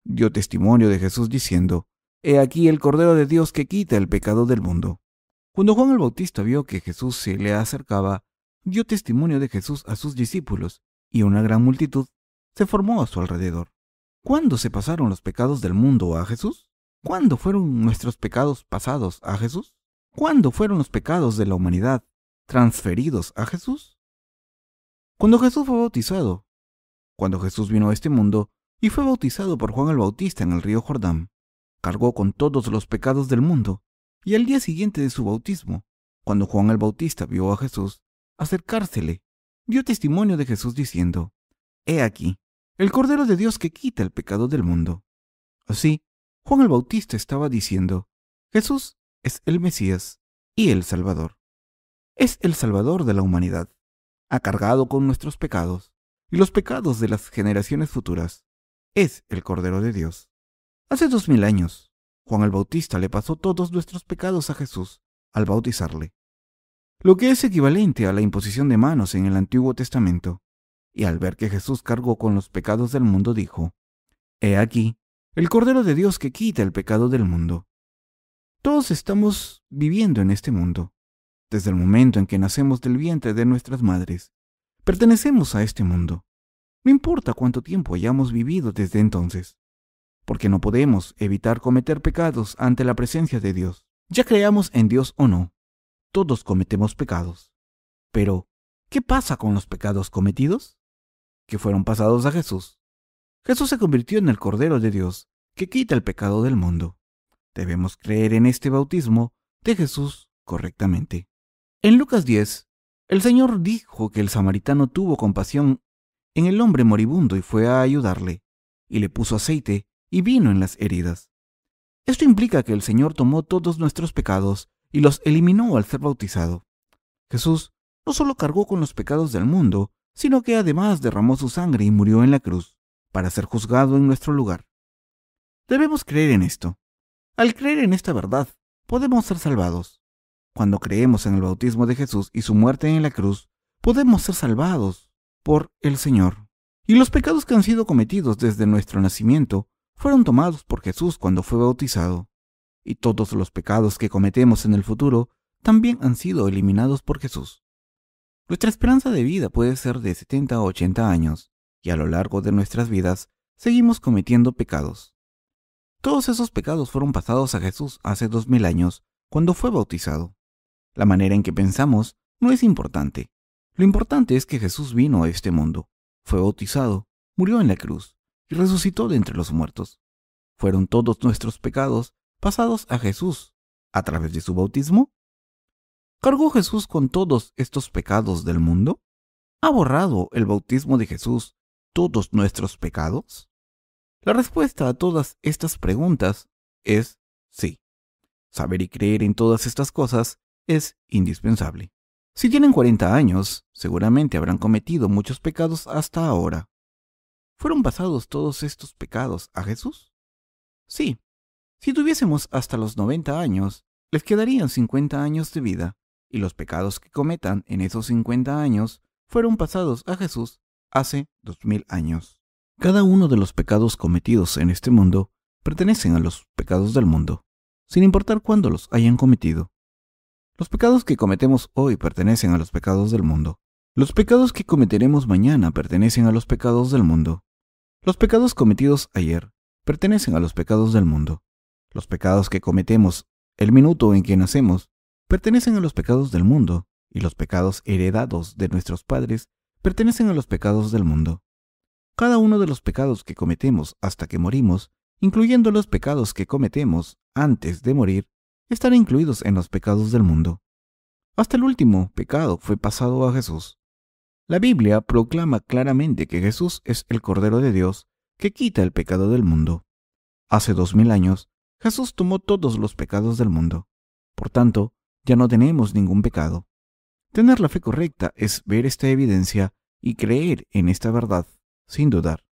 Dio testimonio de Jesús diciendo: he aquí el Cordero de Dios que quita el pecado del mundo. Cuando Juan el Bautista vio que Jesús se le acercaba, dio testimonio de Jesús a sus discípulos, y una gran multitud se formó a su alrededor. ¿Cuándo se pasaron los pecados del mundo a Jesús? ¿Cuándo fueron nuestros pecados pasados a Jesús? ¿Cuándo fueron los pecados de la humanidad transferidos a Jesús? Cuando Jesús fue bautizado. Cuando Jesús vino a este mundo y fue bautizado por Juan el Bautista en el río Jordán, cargó con todos los pecados del mundo, y al día siguiente de su bautismo, cuando Juan el Bautista vio a Jesús acercársele, dio testimonio de Jesús diciendo: he aquí, el Cordero de Dios que quita el pecado del mundo. Así, Juan el Bautista estaba diciendo: Jesús es el Mesías y el Salvador. Es el Salvador de la humanidad. Ha cargado con nuestros pecados y los pecados de las generaciones futuras. Es el Cordero de Dios. Hace 2000 años, Juan el Bautista le pasó todos nuestros pecados a Jesús al bautizarle, lo que es equivalente a la imposición de manos en el Antiguo Testamento. Y al ver que Jesús cargó con los pecados del mundo, dijo: he aquí, el Cordero de Dios que quita el pecado del mundo. Todos estamos viviendo en este mundo. Desde el momento en que nacemos del vientre de nuestras madres, pertenecemos a este mundo. No importa cuánto tiempo hayamos vivido desde entonces, porque no podemos evitar cometer pecados ante la presencia de Dios. Ya creamos en Dios o no, todos cometemos pecados. Pero, ¿qué pasa con los pecados cometidos? Que fueron pasados a Jesús. Jesús se convirtió en el Cordero de Dios que quita el pecado del mundo. Debemos creer en este bautismo de Jesús correctamente. En Lucas 10, el Señor dijo que el samaritano tuvo compasión en el hombre moribundo y fue a ayudarle, y le puso aceite y vino en las heridas. Esto implica que el Señor tomó todos nuestros pecados y los eliminó al ser bautizado. Jesús no solo cargó con los pecados del mundo, sino que además derramó su sangre y murió en la cruz para ser juzgado en nuestro lugar. Debemos creer en esto. Al creer en esta verdad, podemos ser salvados. Cuando creemos en el bautismo de Jesús y su muerte en la cruz, podemos ser salvados por el Señor. Y los pecados que han sido cometidos desde nuestro nacimiento fueron tomados por Jesús cuando fue bautizado. Y todos los pecados que cometemos en el futuro también han sido eliminados por Jesús. Nuestra esperanza de vida puede ser de 70 o 80 años, y a lo largo de nuestras vidas seguimos cometiendo pecados. Todos esos pecados fueron pasados a Jesús hace 2000 años, cuando fue bautizado. La manera en que pensamos no es importante. Lo importante es que Jesús vino a este mundo, fue bautizado, murió en la cruz y resucitó de entre los muertos. ¿Fueron todos nuestros pecados pasados a Jesús a través de su bautismo? ¿Cargó Jesús con todos estos pecados del mundo? ¿Ha borrado el bautismo de Jesús todos nuestros pecados? La respuesta a todas estas preguntas es sí. Saber y creer en todas estas cosas es indispensable. Si tienen 40 años, seguramente habrán cometido muchos pecados hasta ahora. ¿Fueron pasados todos estos pecados a Jesús? Sí. Si tuviésemos hasta los 90 años, les quedarían 50 años de vida, y los pecados que cometan en esos 50 años fueron pasados a Jesús hace 2000 años. Cada uno de los pecados cometidos en este mundo pertenecen a los pecados del mundo, sin importar cuándo los hayan cometido. Los pecados que cometemos hoy pertenecen a los pecados del mundo. Los pecados que cometeremos mañana pertenecen a los pecados del mundo. Los pecados cometidos ayer pertenecen a los pecados del mundo. Los pecados que cometemos el minuto en que nacemos pertenecen a los pecados del mundo, y los pecados heredados de nuestros padres pertenecen a los pecados del mundo. Cada uno de los pecados que cometemos hasta que morimos, incluyendo los pecados que cometemos antes de morir, están incluidos en los pecados del mundo. Hasta el último pecado fue pasado a Jesús. La Biblia proclama claramente que Jesús es el Cordero de Dios que quita el pecado del mundo. Hace 2000 años, Jesús tomó todos los pecados del mundo. Por tanto, ya no tenemos ningún pecado. Tener la fe correcta es ver esta evidencia y creer en esta verdad, sin dudar.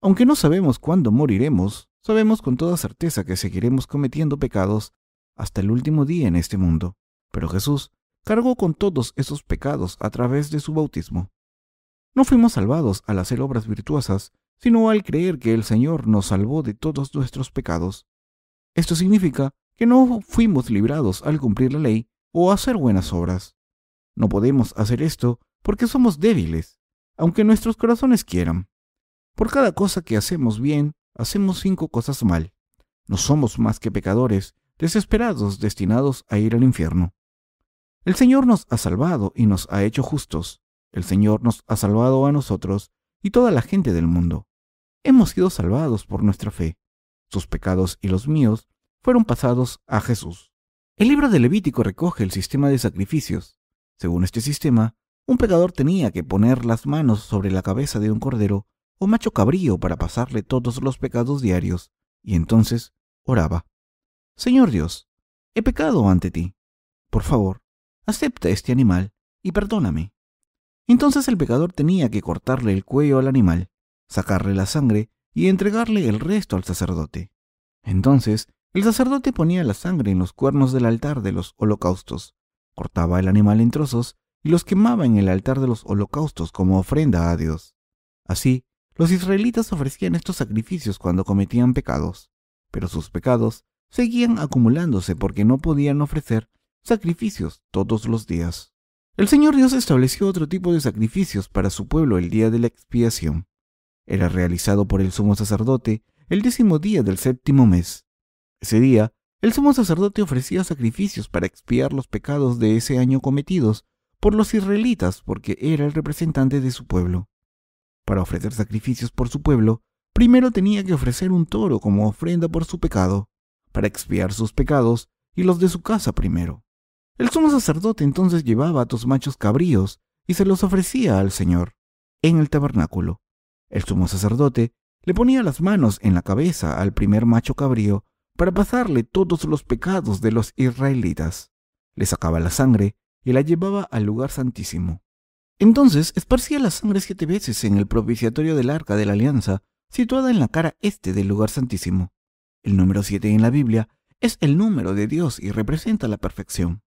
Aunque no sabemos cuándo moriremos, sabemos con toda certeza que seguiremos cometiendo pecados hasta el último día en este mundo. Pero Jesús cargó con todos esos pecados a través de su bautismo. No fuimos salvados al hacer obras virtuosas, sino al creer que el Señor nos salvó de todos nuestros pecados. Esto significa que no fuimos librados al cumplir la ley o hacer buenas obras. No podemos hacer esto porque somos débiles, aunque nuestros corazones quieran. Por cada cosa que hacemos bien, hacemos 5 cosas mal. No somos más que pecadores, desesperados, destinados a ir al infierno. El Señor nos ha salvado y nos ha hecho justos. El Señor nos ha salvado a nosotros y toda la gente del mundo. Hemos sido salvados por nuestra fe. Sus pecados y los míos fueron pasados a Jesús. El libro de Levítico recoge el sistema de sacrificios. Según este sistema, un pecador tenía que poner las manos sobre la cabeza de un cordero o macho cabrío para pasarle todos los pecados diarios, y entonces oraba: Señor Dios, he pecado ante ti. Por favor, acepta este animal y perdóname. Entonces el pecador tenía que cortarle el cuello al animal, sacarle la sangre y entregarle el resto al sacerdote. Entonces el sacerdote ponía la sangre en los cuernos del altar de los holocaustos, cortaba el animal en trozos y los quemaba en el altar de los holocaustos como ofrenda a Dios. Así, los israelitas ofrecían estos sacrificios cuando cometían pecados, pero sus pecados seguían acumulándose porque no podían ofrecer sacrificios todos los días. El Señor Dios estableció otro tipo de sacrificios para su pueblo el día de la expiación. Era realizado por el sumo sacerdote el 10º día del 7º mes. Ese día, el sumo sacerdote ofrecía sacrificios para expiar los pecados de ese año cometidos por los israelitas porque era el representante de su pueblo. Para ofrecer sacrificios por su pueblo, primero tenía que ofrecer un toro como ofrenda por su pecado, para expiar sus pecados y los de su casa primero. El sumo sacerdote entonces llevaba 2 machos cabríos y se los ofrecía al Señor en el tabernáculo. El sumo sacerdote le ponía las manos en la cabeza al primer macho cabrío para pasarle todos los pecados de los israelitas. Le sacaba la sangre y la llevaba al lugar santísimo. Entonces esparcía la sangre 7 veces en el propiciatorio del Arca de la Alianza, situada en la cara este del lugar santísimo. El número 7 en la Biblia es el número de Dios y representa la perfección.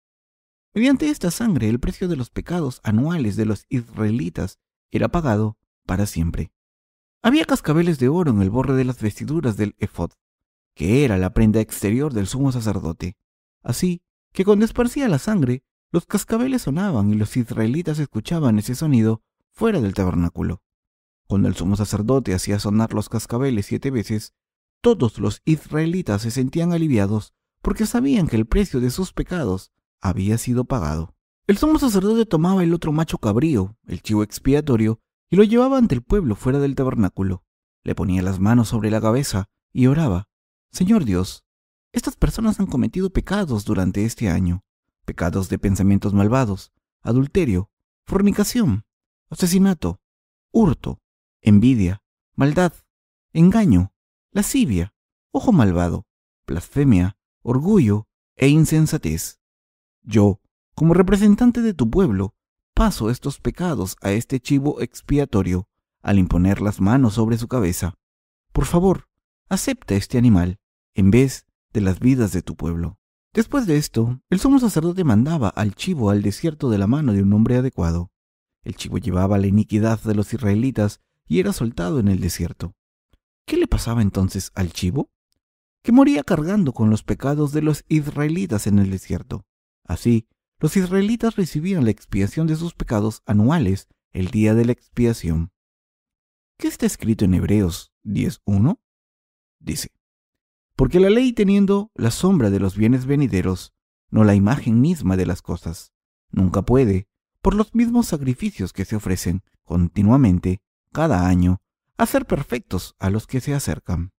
Mediante esta sangre, el precio de los pecados anuales de los israelitas era pagado para siempre. Había cascabeles de oro en el borde de las vestiduras del efod, que era la prenda exterior del sumo sacerdote. Así que cuando esparcía la sangre, los cascabeles sonaban y los israelitas escuchaban ese sonido fuera del tabernáculo. Cuando el sumo sacerdote hacía sonar los cascabeles 7 veces, todos los israelitas se sentían aliviados porque sabían que el precio de sus pecados había sido pagado. El sumo sacerdote tomaba el otro macho cabrío, el chivo expiatorio, y lo llevaba ante el pueblo fuera del tabernáculo. Le ponía las manos sobre la cabeza y oraba: Señor Dios, estas personas han cometido pecados durante este año, pecados de pensamientos malvados, adulterio, fornicación, asesinato, hurto, envidia, maldad, engaño, lascivia, ojo malvado, blasfemia, orgullo e insensatez. Yo, Como representante de tu pueblo, paso estos pecados a este chivo expiatorio al imponer las manos sobre su cabeza. Por favor, acepta este animal en vez de las vidas de tu pueblo. Después de esto, el sumo sacerdote mandaba al chivo al desierto de la mano de un hombre adecuado. El chivo llevaba la iniquidad de los israelitas y era soltado en el desierto. ¿Qué le pasaba entonces al chivo? Que moría cargando con los pecados de los israelitas en el desierto. Así, los israelitas recibían la expiación de sus pecados anuales el día de la expiación. ¿Qué está escrito en Hebreos 10:1? Dice: porque la ley, teniendo la sombra de los bienes venideros, no la imagen misma de las cosas, nunca puede, por los mismos sacrificios que se ofrecen continuamente, cada año, hacer perfectos a los que se acercan.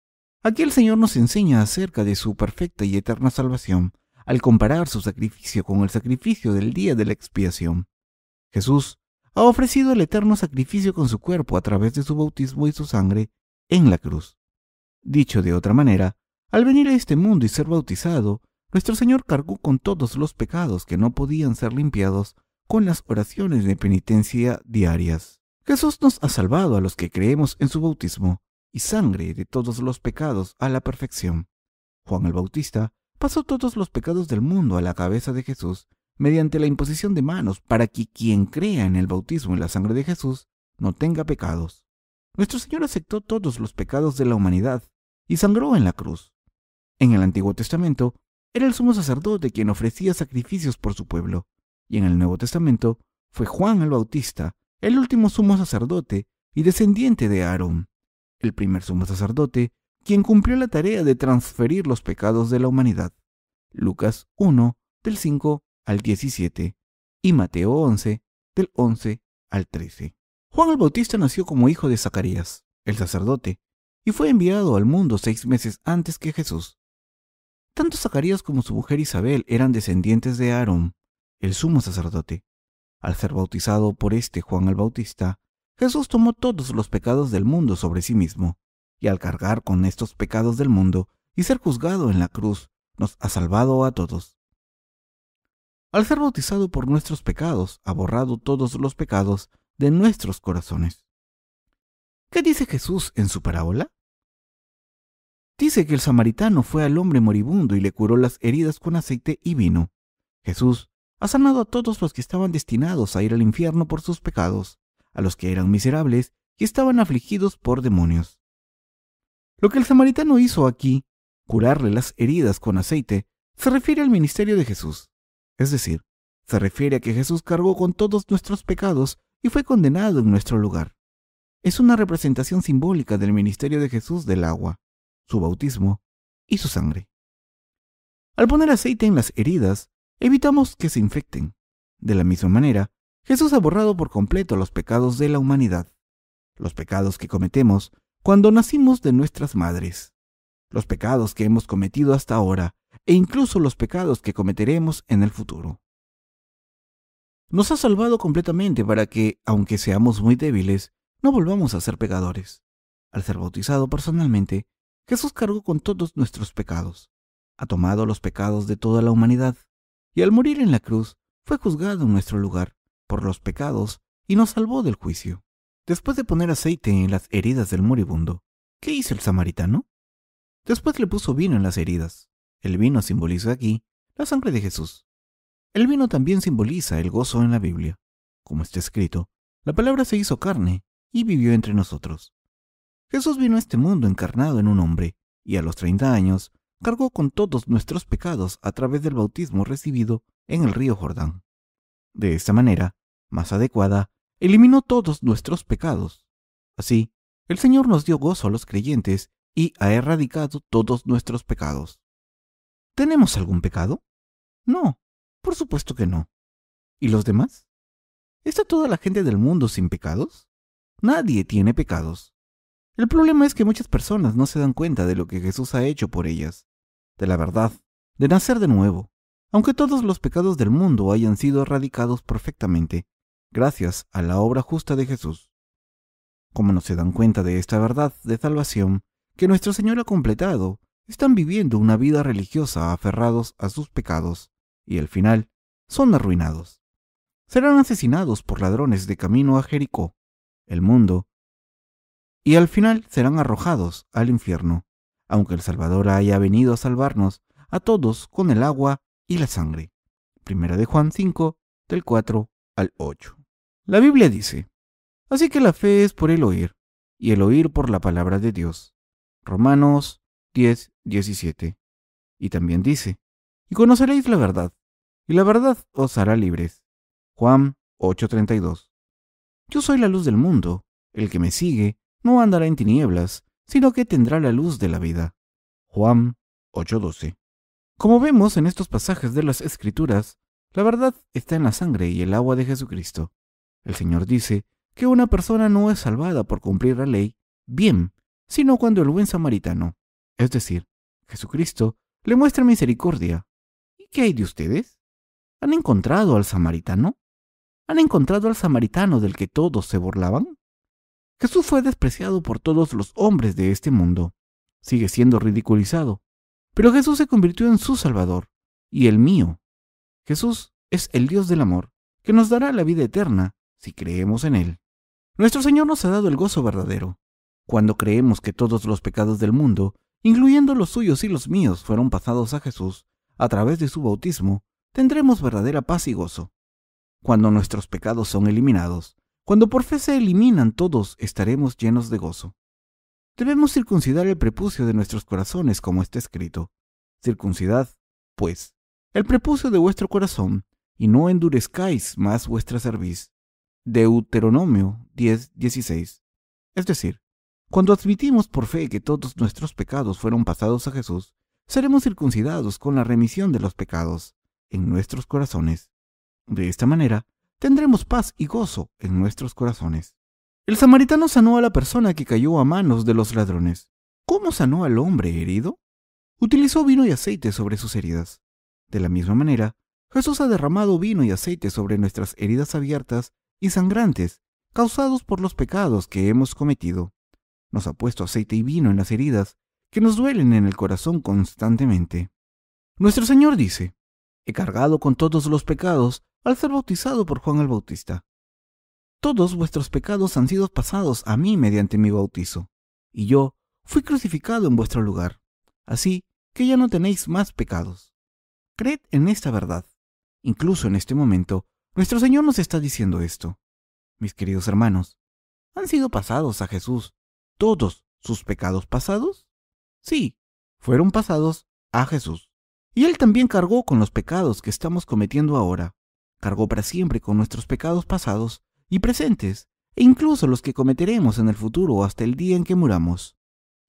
Aquí el Señor nos enseña acerca de su perfecta y eterna salvación, al comparar su sacrificio con el sacrificio del día de la expiación. Jesús ha ofrecido el eterno sacrificio con su cuerpo a través de su bautismo y su sangre en la cruz. Dicho de otra manera, al venir a este mundo y ser bautizado, nuestro Señor cargó con todos los pecados que no podían ser limpiados con las oraciones de penitencia diarias. Jesús nos ha salvado a los que creemos en su bautismo y sangre de todos los pecados a la perfección. Juan el Bautista pasó todos los pecados del mundo a la cabeza de Jesús mediante la imposición de manos para que quien crea en el bautismo y la sangre de Jesús no tenga pecados. Nuestro Señor aceptó todos los pecados de la humanidad y sangró en la cruz. En el Antiguo Testamento era el sumo sacerdote quien ofrecía sacrificios por su pueblo, y en el Nuevo Testamento fue Juan el Bautista, el último sumo sacerdote y descendiente de Aarón, el primer sumo sacerdote quien cumplió la tarea de transferir los pecados de la humanidad. Lucas 1, del 5 al 17, y Mateo 11, del 11 al 13. Juan el Bautista nació como hijo de Zacarías, el sacerdote, y fue enviado al mundo 6 meses antes que Jesús. Tanto Zacarías como su mujer Isabel eran descendientes de Aarón, el sumo sacerdote. Al ser bautizado por Juan el Bautista, Jesús tomó todos los pecados del mundo sobre sí mismo, y al cargar con estos pecados del mundo y ser juzgado en la cruz, nos ha salvado a todos. Al ser bautizado por nuestros pecados, ha borrado todos los pecados de nuestros corazones. ¿Qué dice Jesús en su parábola? Dice que el samaritano fue al hombre moribundo y le curó las heridas con aceite y vino. Jesús ha sanado a todos los que estaban destinados a ir al infierno por sus pecados, a los que eran miserables y estaban afligidos por demonios. Lo que el samaritano hizo aquí, curarle las heridas con aceite, se refiere al ministerio de Jesús. Es decir, se refiere a que Jesús cargó con todos nuestros pecados y fue condenado en nuestro lugar. Es una representación simbólica del ministerio de Jesús del agua, su bautismo y su sangre. Al poner aceite en las heridas, evitamos que se infecten. De la misma manera, Jesús ha borrado por completo los pecados de la humanidad, los pecados que cometemos cuando nacimos de nuestras madres, los pecados que hemos cometido hasta ahora e incluso los pecados que cometeremos en el futuro. Nos ha salvado completamente para que, aunque seamos muy débiles, no volvamos a ser pecadores. Al ser bautizado personalmente, Jesús cargó con todos nuestros pecados, ha tomado los pecados de toda la humanidad, y al morir en la cruz fue juzgado en nuestro lugar por los pecados y nos salvó del juicio. Después de poner aceite en las heridas del moribundo, ¿qué hizo el samaritano? Después le puso vino en las heridas. El vino simboliza aquí la sangre de Jesús. El vino también simboliza el gozo en la Biblia. Como está escrito, la palabra se hizo carne y vivió entre nosotros. Jesús vino a este mundo encarnado en un hombre, y a los 30 años cargó con todos nuestros pecados a través del bautismo recibido en el río Jordán. De esta manera, más adecuada, eliminó todos nuestros pecados. Así, el Señor nos dio gozo a los creyentes y ha erradicado todos nuestros pecados. ¿Tenemos algún pecado? No, por supuesto que no. ¿Y los demás? ¿Está toda la gente del mundo sin pecados? Nadie tiene pecados. El problema es que muchas personas no se dan cuenta de lo que Jesús ha hecho por ellas, de la verdad, de nacer de nuevo, aunque todos los pecados del mundo hayan sido erradicados perfectamente, gracias a la obra justa de Jesús. Como no se dan cuenta de esta verdad de salvación que nuestro Señor ha completado, están viviendo una vida religiosa aferrados a sus pecados, y al final son arruinados. Serán asesinados por ladrones de camino a Jericó, el mundo, y al final serán arrojados al infierno, aunque el Salvador haya venido a salvarnos a todos con el agua y la sangre. Primera de Juan 5, del 4 al 8. La Biblia dice: así que la fe es por el oír, y el oír por la palabra de Dios. Romanos 10, 17. Y también dice: y conoceréis la verdad, y la verdad os hará libres. Juan 8:32. Yo soy la luz del mundo. El que me sigue no andará en tinieblas, sino que tendrá la luz de la vida. Juan 8:12. Como vemos en estos pasajes de las Escrituras, la verdad está en la sangre y el agua de Jesucristo. El Señor dice que una persona no es salvada por cumplir la ley bien, sino cuando el buen samaritano, es decir, Jesucristo, le muestra misericordia. ¿Y qué hay de ustedes? ¿Han encontrado al samaritano? ¿Han encontrado al samaritano del que todos se burlaban? Jesús fue despreciado por todos los hombres de este mundo. Sigue siendo ridiculizado. Pero Jesús se convirtió en su Salvador y el mío. Jesús es el Dios del amor, que nos dará la vida eterna si creemos en Él. Nuestro Señor nos ha dado el gozo verdadero. Cuando creemos que todos los pecados del mundo, incluyendo los suyos y los míos, fueron pasados a Jesús a través de su bautismo, tendremos verdadera paz y gozo. Cuando nuestros pecados son eliminados, cuando por fe se eliminan todos, estaremos llenos de gozo. Debemos circuncidar el prepucio de nuestros corazones, como está escrito. Circuncidad, pues, el prepucio de vuestro corazón, y no endurezcáis más vuestra cerviz. Deuteronomio 10:16. Es decir, cuando admitimos por fe que todos nuestros pecados fueron pasados a Jesús, seremos circuncidados con la remisión de los pecados en nuestros corazones. De esta manera, tendremos paz y gozo en nuestros corazones. El samaritano sanó a la persona que cayó a manos de los ladrones. ¿Cómo sanó al hombre herido? Utilizó vino y aceite sobre sus heridas. De la misma manera, Jesús ha derramado vino y aceite sobre nuestras heridas abiertas y sangrantes, causados por los pecados que hemos cometido. Nos ha puesto aceite y vino en las heridas que nos duelen en el corazón constantemente. Nuestro Señor dice: he cargado con todos los pecados al ser bautizado por Juan el Bautista. Todos vuestros pecados han sido pasados a mí mediante mi bautizo, y yo fui crucificado en vuestro lugar, así que ya no tenéis más pecados. Creed en esta verdad. Incluso en este momento, nuestro Señor nos está diciendo esto. Mis queridos hermanos, ¿han sido pasados a Jesús todos sus pecados pasados? Sí, fueron pasados a Jesús. Y Él también cargó con los pecados que estamos cometiendo ahora. Cargó para siempre con nuestros pecados pasados y presentes, e incluso los que cometeremos en el futuro hasta el día en que muramos.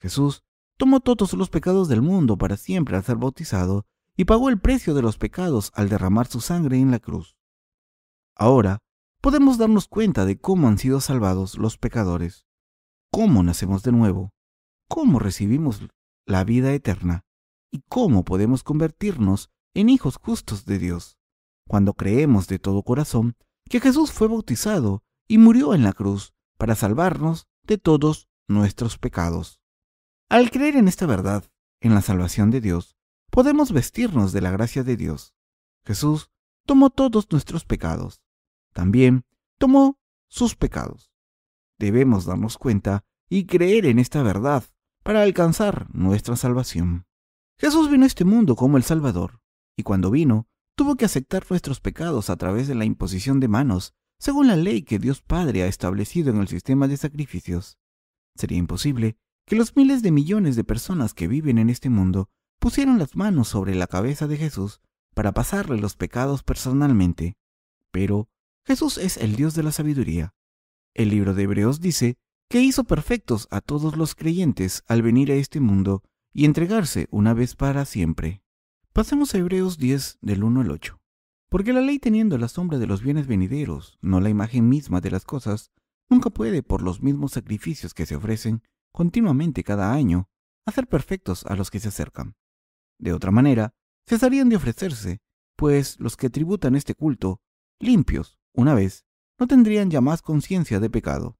Jesús tomó todos los pecados del mundo para siempre al ser bautizado y pagó el precio de los pecados al derramar su sangre en la cruz. Ahora podemos darnos cuenta de cómo han sido salvados los pecadores, cómo nacemos de nuevo, cómo recibimos la vida eterna y cómo podemos convertirnos en hijos justos de Dios, cuando creemos de todo corazón que Jesús fue bautizado y murió en la cruz para salvarnos de todos nuestros pecados. Al creer en esta verdad, en la salvación de Dios, podemos vestirnos de la gracia de Dios. Jesús tomó todos nuestros pecados. También tomó sus pecados. Debemos darnos cuenta y creer en esta verdad para alcanzar nuestra salvación. Jesús vino a este mundo como el Salvador, y cuando vino, tuvo que aceptar nuestros pecados a través de la imposición de manos, según la ley que Dios Padre ha establecido en el sistema de sacrificios. Sería imposible que los miles de millones de personas que viven en este mundo pusieran las manos sobre la cabeza de Jesús para pasarle los pecados personalmente. Pero Jesús es el Dios de la sabiduría. El libro de Hebreos dice que hizo perfectos a todos los creyentes al venir a este mundo y entregarse una vez para siempre. Pasemos a Hebreos 10, del 1 al 8. Porque la ley, teniendo la sombra de los bienes venideros, no la imagen misma de las cosas, nunca puede, por los mismos sacrificios que se ofrecen continuamente cada año, hacer perfectos a los que se acercan. De otra manera, cesarían de ofrecerse, pues los que tributan este culto, limpios una vez, no tendrían ya más conciencia de pecado.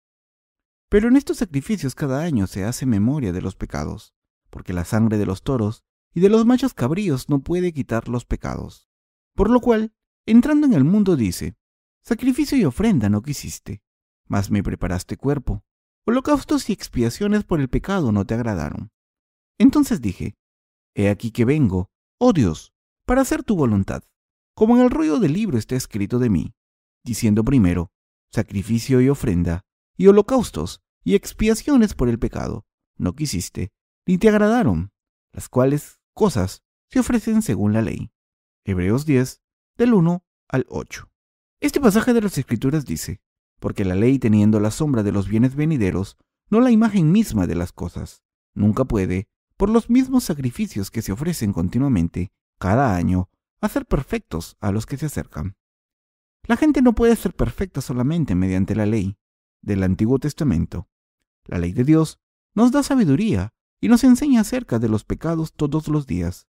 Pero en estos sacrificios cada año se hace memoria de los pecados, porque la sangre de los toros y de los machos cabríos no puede quitar los pecados. Por lo cual, entrando en el mundo dice: sacrificio y ofrenda no quisiste, mas me preparaste cuerpo. Holocaustos y expiaciones por el pecado no te agradaron. Entonces dije: he aquí que vengo, oh Dios, para hacer tu voluntad, como en el rollo del libro está escrito de mí, diciendo primero: sacrificio y ofrenda, y holocaustos y expiaciones por el pecado no quisiste, ni te agradaron, las cuales cosas se ofrecen según la ley. Hebreos 10, del 1 al 8. Este pasaje de las Escrituras dice: porque la ley, teniendo la sombra de los bienes venideros, no la imagen misma de las cosas, nunca puede, por los mismos sacrificios que se ofrecen continuamente, cada año, hacer perfectos a los que se acercan. La gente no puede ser perfecta solamente mediante la ley del Antiguo Testamento. La ley de Dios nos da sabiduría y nos enseña acerca de los pecados todos los días.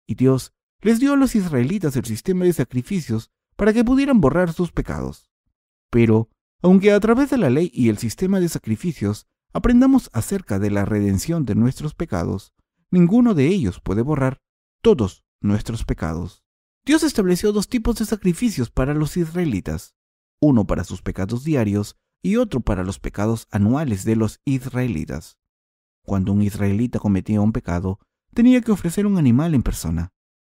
Y Dios les dio a los israelitas el sistema de sacrificios para que pudieran borrar sus pecados. Pero, aunque a través de la ley y el sistema de sacrificios aprendamos acerca de la redención de nuestros pecados, ninguno de ellos puede borrar todos nuestros pecados. Dios estableció dos tipos de sacrificios para los israelitas, uno para sus pecados diarios y otro para los pecados anuales de los israelitas. Cuando un israelita cometía un pecado, tenía que ofrecer un animal en persona,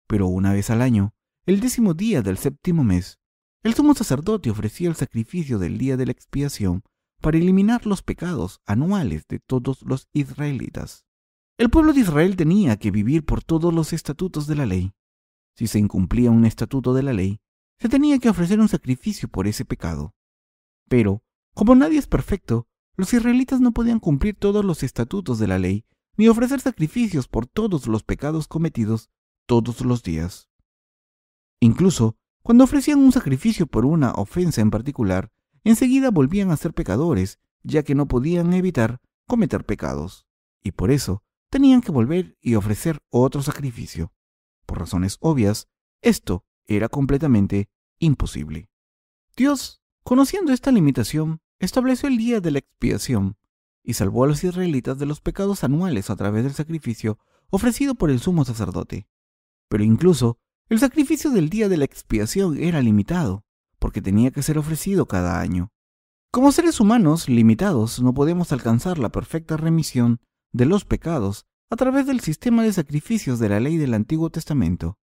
pero una vez al año, el 10º día del 7º mes, el sumo sacerdote ofrecía el sacrificio del día de la expiación para eliminar los pecados anuales de todos los israelitas. El pueblo de Israel tenía que vivir por todos los estatutos de la ley. Si se incumplía un estatuto de la ley, se tenía que ofrecer un sacrificio por ese pecado. Pero, como nadie es perfecto, los israelitas no podían cumplir todos los estatutos de la ley ni ofrecer sacrificios por todos los pecados cometidos todos los días. Incluso, cuando ofrecían un sacrificio por una ofensa en particular, enseguida volvían a ser pecadores, ya que no podían evitar cometer pecados, y por eso tenían que volver y ofrecer otro sacrificio. Por razones obvias, esto era completamente imposible. Dios, conociendo esta limitación, estableció el día de la expiación y salvó a los israelitas de los pecados anuales a través del sacrificio ofrecido por el sumo sacerdote. Pero incluso el sacrificio del día de la expiación era limitado, porque tenía que ser ofrecido cada año. Como seres humanos limitados, no podemos alcanzar la perfecta remisión de los pecados a través del sistema de sacrificios de la ley del Antiguo Testamento.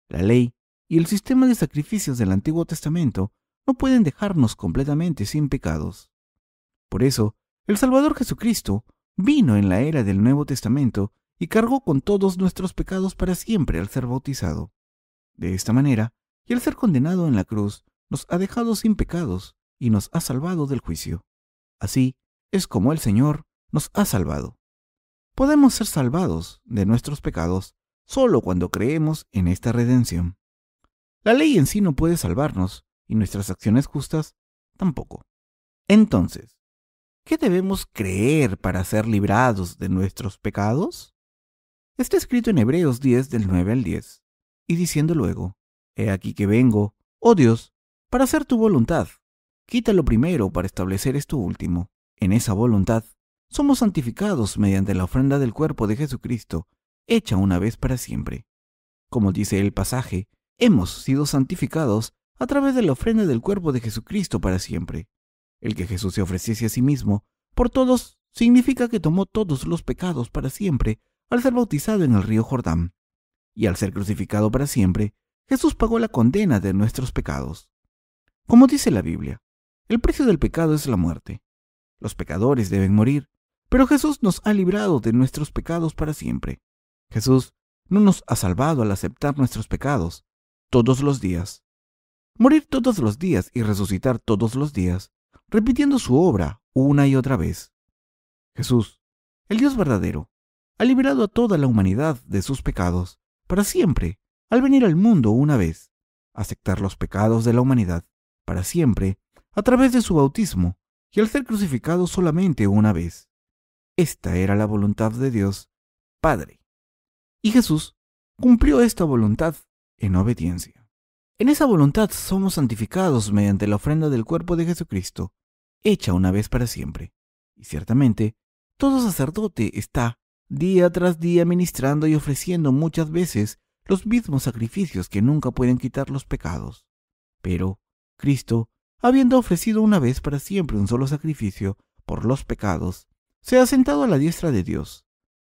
La ley y el sistema de sacrificios del Antiguo Testamento no pueden dejarnos completamente sin pecados. Por eso, el Salvador Jesucristo vino en la era del Nuevo Testamento y cargó con todos nuestros pecados para siempre al ser bautizado. De esta manera, y al ser condenado en la cruz, nos ha dejado sin pecados y nos ha salvado del juicio. Así es como el Señor nos ha salvado. Podemos ser salvados de nuestros pecados solo cuando creemos en esta redención. La ley en sí no puede salvarnos, y nuestras acciones justas tampoco. Entonces, ¿qué debemos creer para ser librados de nuestros pecados? Está escrito en Hebreos 10 del 9 al 10, y diciendo luego: he aquí que vengo, oh Dios, para hacer tu voluntad. Quita lo primero para establecer esto último. En esa voluntad somos santificados mediante la ofrenda del cuerpo de Jesucristo, hecha una vez para siempre. Como dice el pasaje, hemos sido santificados a través de la ofrenda del cuerpo de Jesucristo para siempre. El que Jesús se ofreciese a sí mismo por todos significa que tomó todos los pecados para siempre al ser bautizado en el río Jordán. Y al ser crucificado para siempre, Jesús pagó la condena de nuestros pecados. Como dice la Biblia, el precio del pecado es la muerte. Los pecadores deben morir, pero Jesús nos ha librado de nuestros pecados para siempre. Jesús no nos ha salvado al aceptar nuestros pecados todos los días. Morir todos los días y resucitar todos los días, repitiendo su obra una y otra vez. Jesús, el Dios verdadero, ha liberado a toda la humanidad de sus pecados para siempre al venir al mundo una vez, aceptar los pecados de la humanidad para siempre a través de su bautismo y al ser crucificado solamente una vez. Esta era la voluntad de Dios, Padre. Y Jesús cumplió esta voluntad en obediencia. En esa voluntad somos santificados mediante la ofrenda del cuerpo de Jesucristo, hecha una vez para siempre. Y ciertamente, todo sacerdote está día tras día ministrando y ofreciendo muchas veces los mismos sacrificios que nunca pueden quitar los pecados. Pero Cristo, habiendo ofrecido una vez para siempre un solo sacrificio por los pecados, se ha sentado a la diestra de Dios.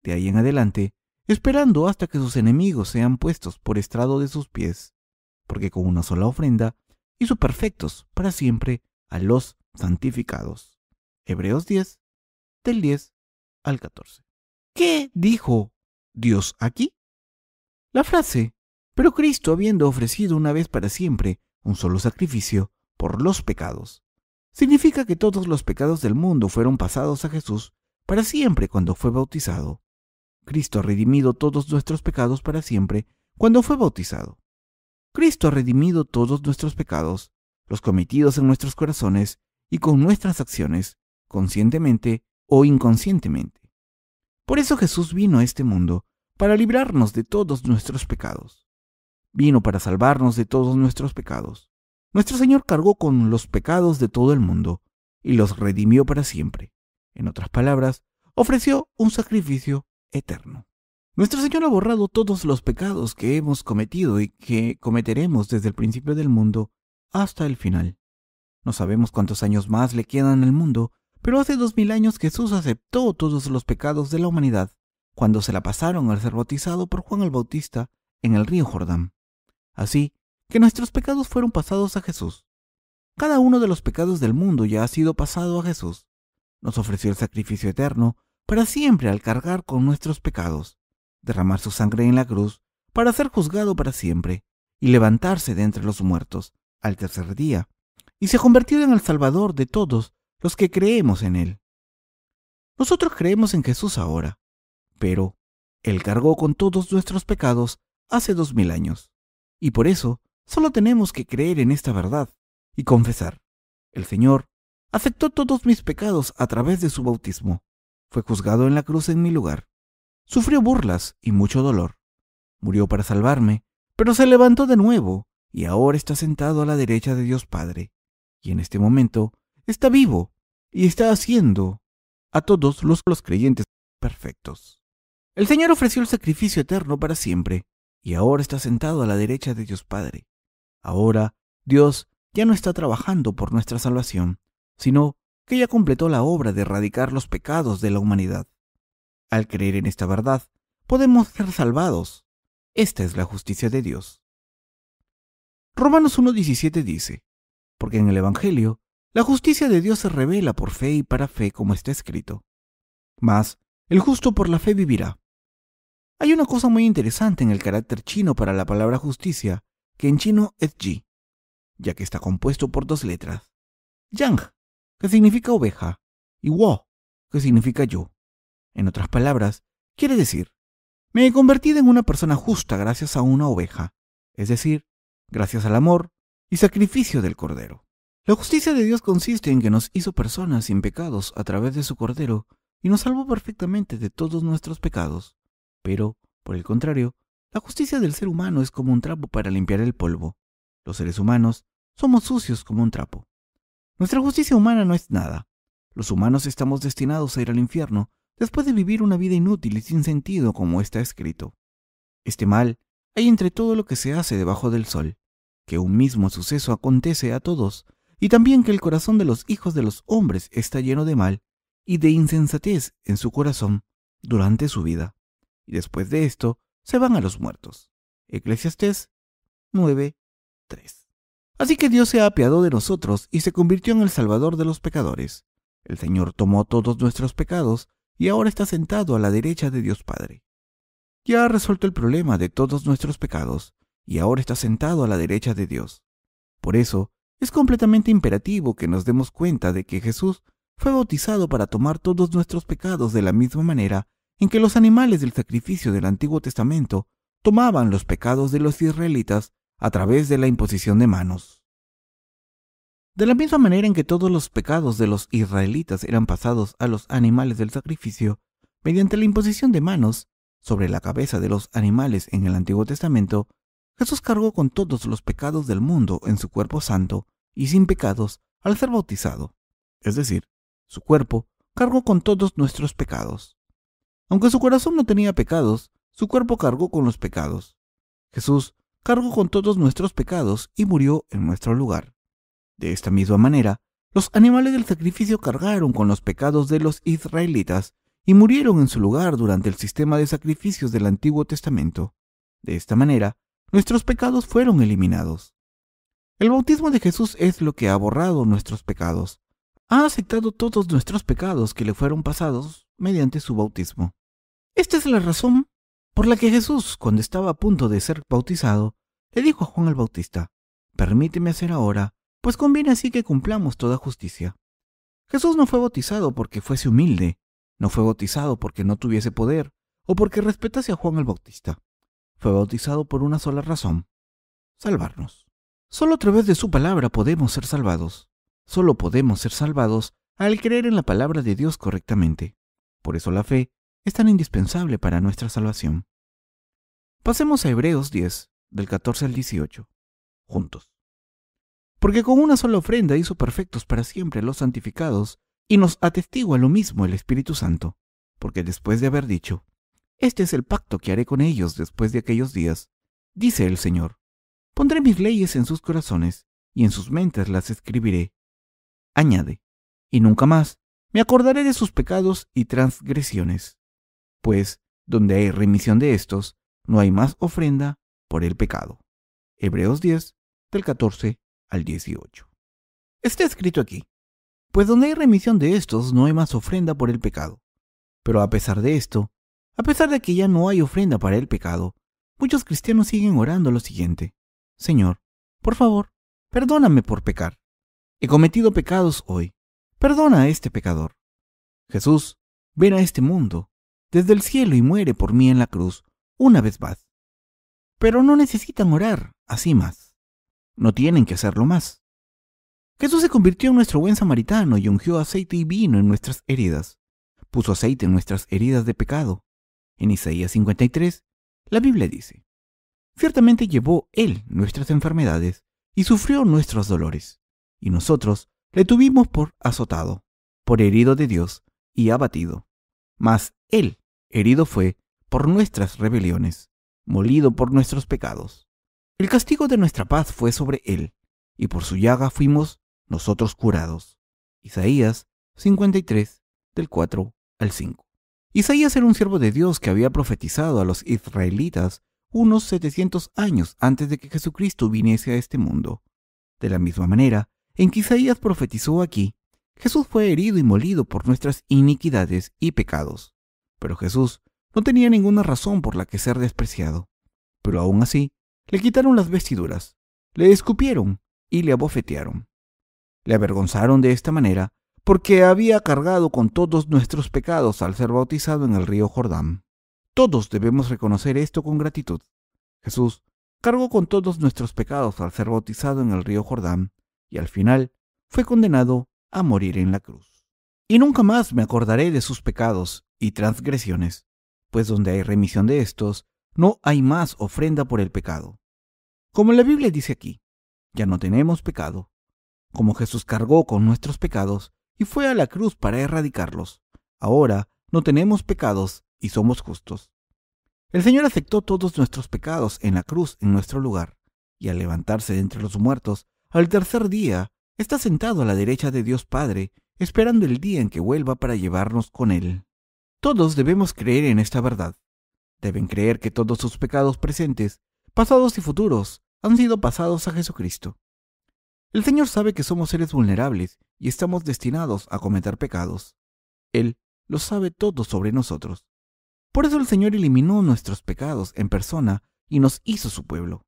De ahí en adelante, esperando hasta que sus enemigos sean puestos por estrado de sus pies, porque con una sola ofrenda hizo perfectos para siempre a los santificados. Hebreos 10, del 10 al 14. ¿Qué dijo Dios aquí? La frase, pero Cristo habiendo ofrecido una vez para siempre un solo sacrificio por los pecados, significa que todos los pecados del mundo fueron pasados a Jesús para siempre cuando fue bautizado. Cristo ha redimido todos nuestros pecados para siempre cuando fue bautizado. Cristo ha redimido todos nuestros pecados, los cometidos en nuestros corazones y con nuestras acciones, conscientemente o inconscientemente. Por eso Jesús vino a este mundo, para librarnos de todos nuestros pecados. Vino para salvarnos de todos nuestros pecados. Nuestro Señor cargó con los pecados de todo el mundo y los redimió para siempre. En otras palabras, ofreció un sacrificio eterno. Nuestro Señor ha borrado todos los pecados que hemos cometido y que cometeremos desde el principio del mundo hasta el final. No sabemos cuántos años más le quedan al mundo, pero hace 2000 años Jesús aceptó todos los pecados de la humanidad cuando se la pasaron al ser bautizado por Juan el Bautista en el río Jordán. Así que nuestros pecados fueron pasados a Jesús. Cada uno de los pecados del mundo ya ha sido pasado a Jesús. Nos ofreció el sacrificio eterno para siempre al cargar con nuestros pecados, derramar su sangre en la cruz para ser juzgado para siempre y levantarse de entre los muertos al tercer día, y se ha convertido en el Salvador de todos los que creemos en Él. Nosotros creemos en Jesús ahora, pero Él cargó con todos nuestros pecados hace 2000 años, y por eso solo tenemos que creer en esta verdad y confesar: el Señor aceptó todos mis pecados a través de su bautismo, fue juzgado en la cruz en mi lugar, sufrió burlas y mucho dolor, murió para salvarme, pero se levantó de nuevo y ahora está sentado a la derecha de Dios Padre, y en este momento está vivo y está haciendo a todos los creyentes perfectos. El Señor ofreció el sacrificio eterno para siempre y ahora está sentado a la derecha de Dios Padre. Ahora Dios ya no está trabajando por nuestra salvación, sino que ya completó la obra de erradicar los pecados de la humanidad. Al creer en esta verdad, podemos ser salvados. Esta es la justicia de Dios. Romanos 1:17 dice: porque en el Evangelio la justicia de Dios se revela por fe y para fe, como está escrito: mas el justo por la fe vivirá. Hay una cosa muy interesante en el carácter chino para la palabra justicia, que en chino es ji, ya que está compuesto por dos letras: yang, que significa oveja, y wo, que significa yo. En otras palabras, quiere decir: me he convertido en una persona justa gracias a una oveja, es decir, gracias al amor y sacrificio del Cordero. La justicia de Dios consiste en que nos hizo personas sin pecados a través de su Cordero y nos salvó perfectamente de todos nuestros pecados. Pero, por el contrario, la justicia del ser humano es como un trapo para limpiar el polvo. Los seres humanos somos sucios como un trapo. Nuestra justicia humana no es nada. Los humanos estamos destinados a ir al infierno después de vivir una vida inútil y sin sentido, como está escrito. Este mal hay entre todo lo que se hace debajo del sol, que un mismo suceso acontece a todos, y también que el corazón de los hijos de los hombres está lleno de mal y de insensatez en su corazón durante su vida, y después de esto se van a los muertos. Eclesiastés 9:3. Así que Dios se ha apiadado de nosotros y se convirtió en el Salvador de los pecadores. El Señor tomó todos nuestros pecados y ahora está sentado a la derecha de Dios Padre. Ya ha resuelto el problema de todos nuestros pecados y ahora está sentado a la derecha de Dios. Por eso, es completamente imperativo que nos demos cuenta de que Jesús fue bautizado para tomar todos nuestros pecados de la misma manera en que los animales del sacrificio del Antiguo Testamento tomaban los pecados de los israelitas a través de la imposición de manos. De la misma manera en que todos los pecados de los israelitas eran pasados a los animales del sacrificio mediante la imposición de manos sobre la cabeza de los animales en el Antiguo Testamento, Jesús cargó con todos los pecados del mundo en su cuerpo santo y sin pecados al ser bautizado. Es decir, su cuerpo cargó con todos nuestros pecados. Aunque su corazón no tenía pecados, su cuerpo cargó con los pecados. Jesús cargó con todos nuestros pecados y murió en nuestro lugar. De esta misma manera, los animales del sacrificio cargaron con los pecados de los israelitas y murieron en su lugar durante el sistema de sacrificios del Antiguo Testamento. De esta manera, nuestros pecados fueron eliminados. El bautismo de Jesús es lo que ha borrado nuestros pecados. Ha aceptado todos nuestros pecados que le fueron pasados mediante su bautismo. Esta es la razón por la que Jesús, cuando estaba a punto de ser bautizado, le dijo a Juan el Bautista: «Permíteme hacer ahora, pues conviene así que cumplamos toda justicia». Jesús no fue bautizado porque fuese humilde, no fue bautizado porque no tuviese poder o porque respetase a Juan el Bautista. Fue bautizado por una sola razón: salvarnos. Solo a través de su palabra podemos ser salvados. Solo podemos ser salvados al creer en la palabra de Dios correctamente. Por eso la fe es tan indispensable para nuestra salvación. Pasemos a Hebreos 10, del 14 al 18, juntos. Porque con una sola ofrenda hizo perfectos para siempre a los santificados, y nos atestigua lo mismo el Espíritu Santo, porque después de haber dicho: «Este es el pacto que haré con ellos después de aquellos días», dice el Señor: «Pondré mis leyes en sus corazones, y en sus mentes las escribiré». Añade: «Y nunca más me acordaré de sus pecados y transgresiones, pues donde hay remisión de estos, no hay más ofrenda por el pecado». Hebreos 10, del 14 al 18. Está escrito aquí: «Pues donde hay remisión de estos, no hay más ofrenda por el pecado». Pero a pesar de esto, a pesar de que ya no hay ofrenda para el pecado, muchos cristianos siguen orando lo siguiente: «Señor, por favor, perdóname por pecar. He cometido pecados hoy. Perdona a este pecador». Jesús ven a este mundo desde el cielo y muere por mí en la cruz una vez más. Pero no necesitan orar así más. No tienen que hacerlo más. Jesús se convirtió en nuestro buen samaritano y ungió aceite y vino en nuestras heridas. Puso aceite en nuestras heridas de pecado. En Isaías 53, la Biblia dice: «Ciertamente llevó Él nuestras enfermedades y sufrió nuestros dolores, y nosotros le tuvimos por azotado, por herido de Dios y abatido. Mas Él herido fue por nuestras rebeliones, molido por nuestros pecados. El castigo de nuestra paz fue sobre Él, y por su llaga fuimos nosotros curados». Isaías 53, del 4 al 5. Isaías era un siervo de Dios que había profetizado a los israelitas unos 700 años antes de que Jesucristo viniese a este mundo. De la misma manera en que Isaías profetizó aquí, Jesús fue herido y molido por nuestras iniquidades y pecados. Pero Jesús no tenía ninguna razón por la que ser despreciado. Pero aún así, le quitaron las vestiduras, le escupieron y le abofetearon. Le avergonzaron de esta manera porque había cargado con todos nuestros pecados al ser bautizado en el río Jordán. Todos debemos reconocer esto con gratitud. Jesús cargó con todos nuestros pecados al ser bautizado en el río Jordán y al final fue condenado a morir en la cruz. «Y nunca más me acordaré de sus pecados y transgresiones, pues donde hay remisión de estos, no hay más ofrenda por el pecado». Como la Biblia dice aquí, ya no tenemos pecado. Como Jesús cargó con nuestros pecados y fue a la cruz para erradicarlos, ahora no tenemos pecados y somos justos. El Señor aceptó todos nuestros pecados en la cruz en nuestro lugar, y al levantarse de entre los muertos, al tercer día, está sentado a la derecha de Dios Padre, esperando el día en que vuelva para llevarnos con Él. Todos debemos creer en esta verdad. Deben creer que todos sus pecados presentes, pasados y futuros, han sido pasados a Jesucristo. El Señor sabe que somos seres vulnerables y estamos destinados a cometer pecados. Él lo sabe todo sobre nosotros. Por eso el Señor eliminó nuestros pecados en persona y nos hizo su pueblo.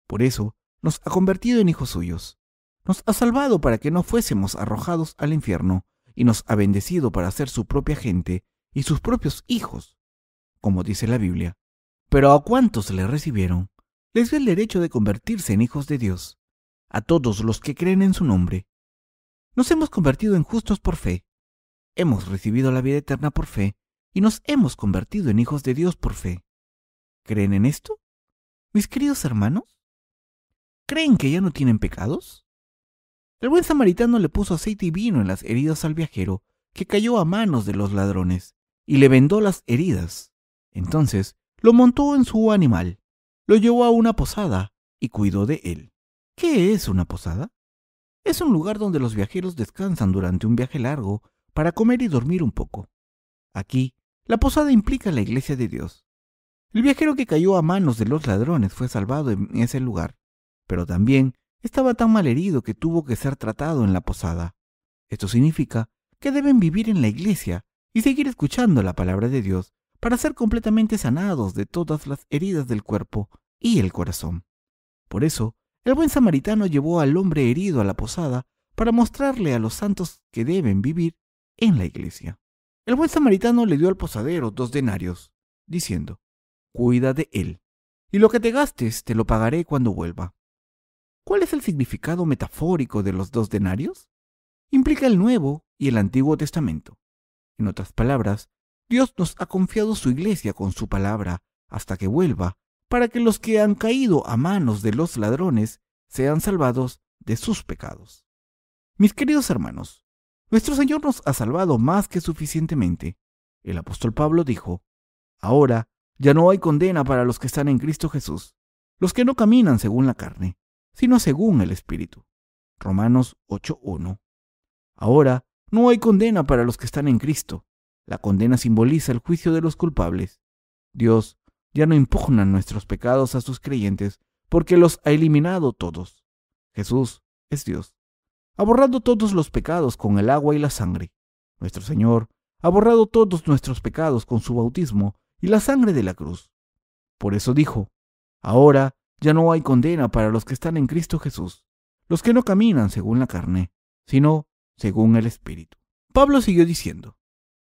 Por eso nos ha convertido en hijos suyos. Nos ha salvado para que no fuésemos arrojados al infierno y nos ha bendecido para ser su propia gente y sus propios hijos, como dice la Biblia. Pero a cuantos le recibieron, les dio el derecho de convertirse en hijos de Dios, a todos los que creen en su nombre. Nos hemos convertido en justos por fe, hemos recibido la vida eterna por fe y nos hemos convertido en hijos de Dios por fe. ¿Creen en esto, mis queridos hermanos? ¿Creen que ya no tienen pecados? El buen samaritano le puso aceite y vino en las heridas al viajero, que cayó a manos de los ladrones, y le vendó las heridas. Entonces lo montó en su animal, lo llevó a una posada y cuidó de él. ¿Qué es una posada? Es un lugar donde los viajeros descansan durante un viaje largo para comer y dormir un poco. Aquí, la posada implica la iglesia de Dios. El viajero que cayó a manos de los ladrones fue salvado en ese lugar, pero también estaba tan mal herido que tuvo que ser tratado en la posada. Esto significa que deben vivir en la iglesia y seguir escuchando la palabra de Dios para ser completamente sanados de todas las heridas del cuerpo y el corazón. Por eso, el buen samaritano llevó al hombre herido a la posada para mostrarle a los santos que deben vivir en la iglesia. El buen samaritano le dio al posadero 2 denarios, diciendo: «Cuida de él, y lo que te gastes te lo pagaré cuando vuelva». ¿Cuál es el significado metafórico de los 2 denarios? Implica el Nuevo y el Antiguo Testamento. En otras palabras, Dios nos ha confiado su iglesia con su palabra hasta que vuelva, para que los que han caído a manos de los ladrones sean salvados de sus pecados. Mis queridos hermanos, nuestro Señor nos ha salvado más que suficientemente. El apóstol Pablo dijo: «Ahora ya no hay condena para los que están en Cristo Jesús, los que no caminan según la carne, sino según el Espíritu». Romanos 8:1. Ahora no hay condena para los que están en Cristo. La condena simboliza el juicio de los culpables. Dios ya no impugna nuestros pecados a sus creyentes porque los ha eliminado todos. Jesús es Dios. Ha borrado todos los pecados con el agua y la sangre. Nuestro Señor ha borrado todos nuestros pecados con su bautismo y la sangre de la cruz. Por eso dijo: «Ahora ya no hay condena para los que están en Cristo Jesús, los que no caminan según la carne, sino según el Espíritu». Pablo siguió diciendo: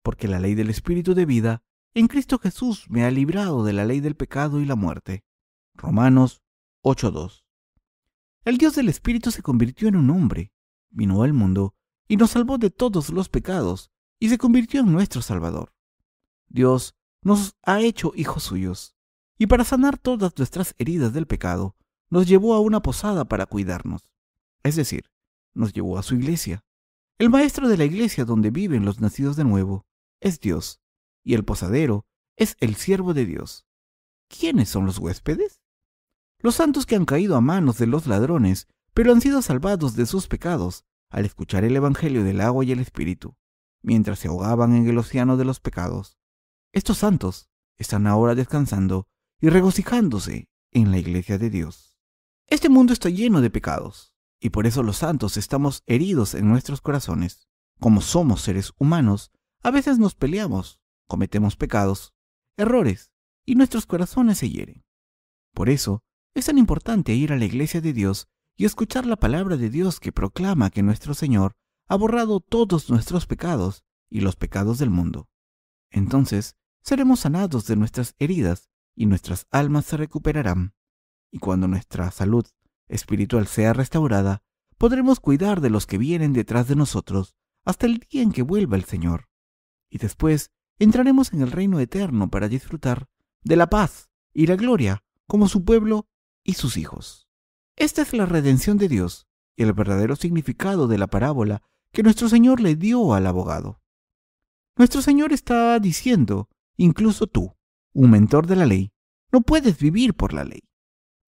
«Porque la ley del Espíritu de vida en Cristo Jesús me ha librado de la ley del pecado y la muerte». Romanos 8:2. El Dios del Espíritu se convirtió en un hombre, vino al mundo y nos salvó de todos los pecados y se convirtió en nuestro Salvador. Dios nos ha hecho hijos suyos, y para sanar todas nuestras heridas del pecado, nos llevó a una posada para cuidarnos. Es decir, nos llevó a su iglesia. El maestro de la iglesia donde viven los nacidos de nuevo es Dios, y el posadero es el siervo de Dios. ¿Quiénes son los huéspedes? Los santos que han caído a manos de los ladrones, pero han sido salvados de sus pecados al escuchar el evangelio del agua y el Espíritu, mientras se ahogaban en el océano de los pecados. Estos santos están ahora descansando y regocijándose en la iglesia de Dios. Este mundo está lleno de pecados, y por eso los santos estamos heridos en nuestros corazones. Como somos seres humanos, a veces nos peleamos, cometemos pecados, errores, y nuestros corazones se hieren. Por eso, es tan importante ir a la iglesia de Dios y escuchar la palabra de Dios que proclama que nuestro Señor ha borrado todos nuestros pecados y los pecados del mundo. Entonces, seremos sanados de nuestras heridas y nuestras almas se recuperarán. Y cuando nuestra salud espiritual sea restaurada, podremos cuidar de los que vienen detrás de nosotros hasta el día en que vuelva el Señor. Y después entraremos en el reino eterno para disfrutar de la paz y la gloria como su pueblo y sus hijos. Esta es la redención de Dios y el verdadero significado de la parábola que nuestro Señor le dio al abogado. Nuestro Señor está diciendo: incluso tú, un mentor de la ley, no puedes vivir por la ley.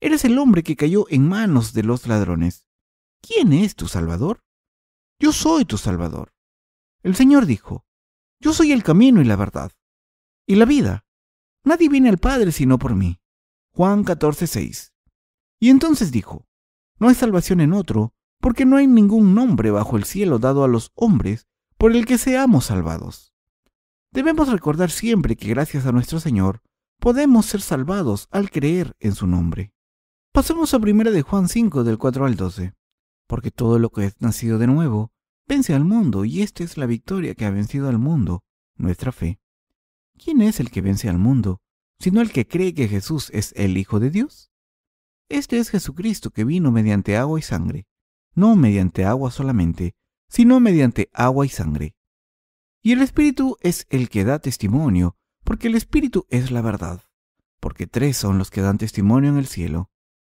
Eres el hombre que cayó en manos de los ladrones. ¿Quién es tu Salvador? Yo soy tu Salvador. El Señor dijo: yo soy el camino y la verdad y la vida. Nadie viene al Padre sino por mí. Juan 14:6. Y entonces dijo: no hay salvación en otro, porque no hay ningún nombre bajo el cielo dado a los hombres por el que seamos salvados. Debemos recordar siempre que gracias a nuestro Señor podemos ser salvados al creer en su nombre. Pasemos a 1 de Juan 5, del 4 al 12. Porque todo lo que es nacido de nuevo vence al mundo, y esta es la victoria que ha vencido al mundo, nuestra fe. ¿Quién es el que vence al mundo, sino el que cree que Jesús es el Hijo de Dios? Este es Jesucristo, que vino mediante agua y sangre, no mediante agua solamente, sino mediante agua y sangre. Y el Espíritu es el que da testimonio, porque el Espíritu es la verdad. Porque 3 son los que dan testimonio en el cielo: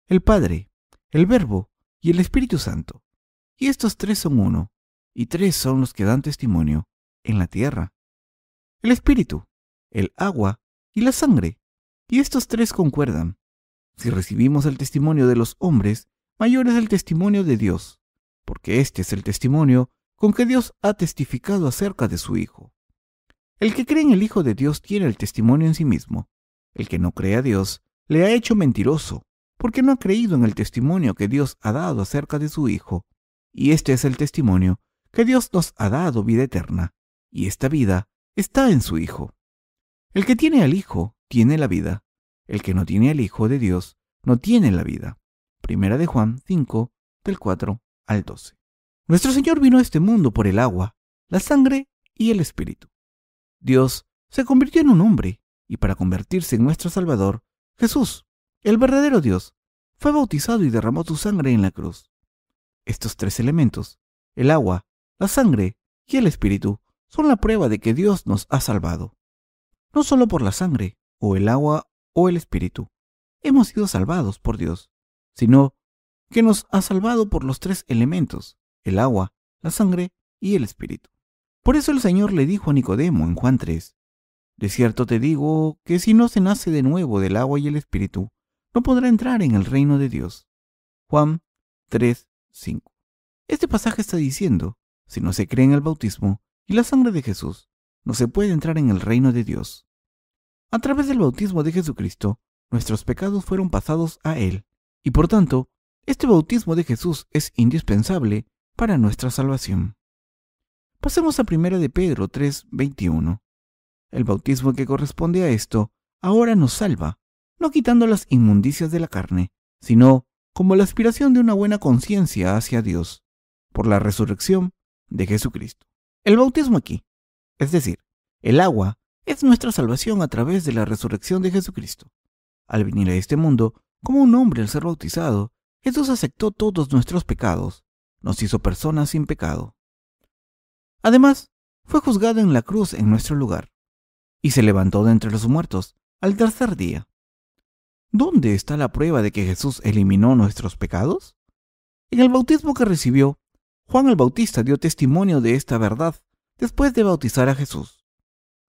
el Padre, el Verbo y el Espíritu Santo. Y estos 3 son uno, y 3 son los que dan testimonio en la tierra: el Espíritu, el agua y la sangre. Y estos 3 concuerdan. Si recibimos el testimonio de los hombres, mayor es el testimonio de Dios, porque este es el testimonio con que Dios ha testificado acerca de su Hijo. El que cree en el Hijo de Dios tiene el testimonio en sí mismo. El que no cree a Dios le ha hecho mentiroso, porque no ha creído en el testimonio que Dios ha dado acerca de su Hijo. Y este es el testimonio, que Dios nos ha dado vida eterna, y esta vida está en su Hijo. El que tiene al Hijo tiene la vida. El que no tiene al Hijo de Dios no tiene la vida. Primera de Juan 5, del 4 al 12. Nuestro Señor vino a este mundo por el agua, la sangre y el Espíritu. Dios se convirtió en un hombre, y para convertirse en nuestro Salvador, Jesús, el verdadero Dios, fue bautizado y derramó su sangre en la cruz. Estos tres elementos, el agua, la sangre y el Espíritu, son la prueba de que Dios nos ha salvado. No solo por la sangre, o el agua, o el Espíritu, hemos sido salvados por Dios, sino que nos ha salvado por los tres elementos, el agua, la sangre y el Espíritu. Por eso el Señor le dijo a Nicodemo en Juan 3, de cierto te digo que si no se nace de nuevo del agua y el Espíritu, no podrá entrar en el reino de Dios. Juan 3, 5. Este pasaje está diciendo, si no se cree en el bautismo y la sangre de Jesús, no se puede entrar en el reino de Dios. A través del bautismo de Jesucristo, nuestros pecados fueron pasados a Él, y por tanto, este bautismo de Jesús es indispensable para nuestra salvación. Pasemos a 1 de Pedro 3, 21. El bautismo que corresponde a esto ahora nos salva, no quitando las inmundicias de la carne, sino como la aspiración de una buena conciencia hacia Dios, por la resurrección de Jesucristo. El bautismo aquí, es decir, el agua, es nuestra salvación a través de la resurrección de Jesucristo. Al venir a este mundo, como un hombre al ser bautizado, Jesús aceptó todos nuestros pecados, nos hizo personas sin pecado. Además, fue juzgado en la cruz en nuestro lugar, y se levantó de entre los muertos al tercer día. ¿Dónde está la prueba de que Jesús eliminó nuestros pecados? En el bautismo que recibió, Juan el Bautista dio testimonio de esta verdad después de bautizar a Jesús.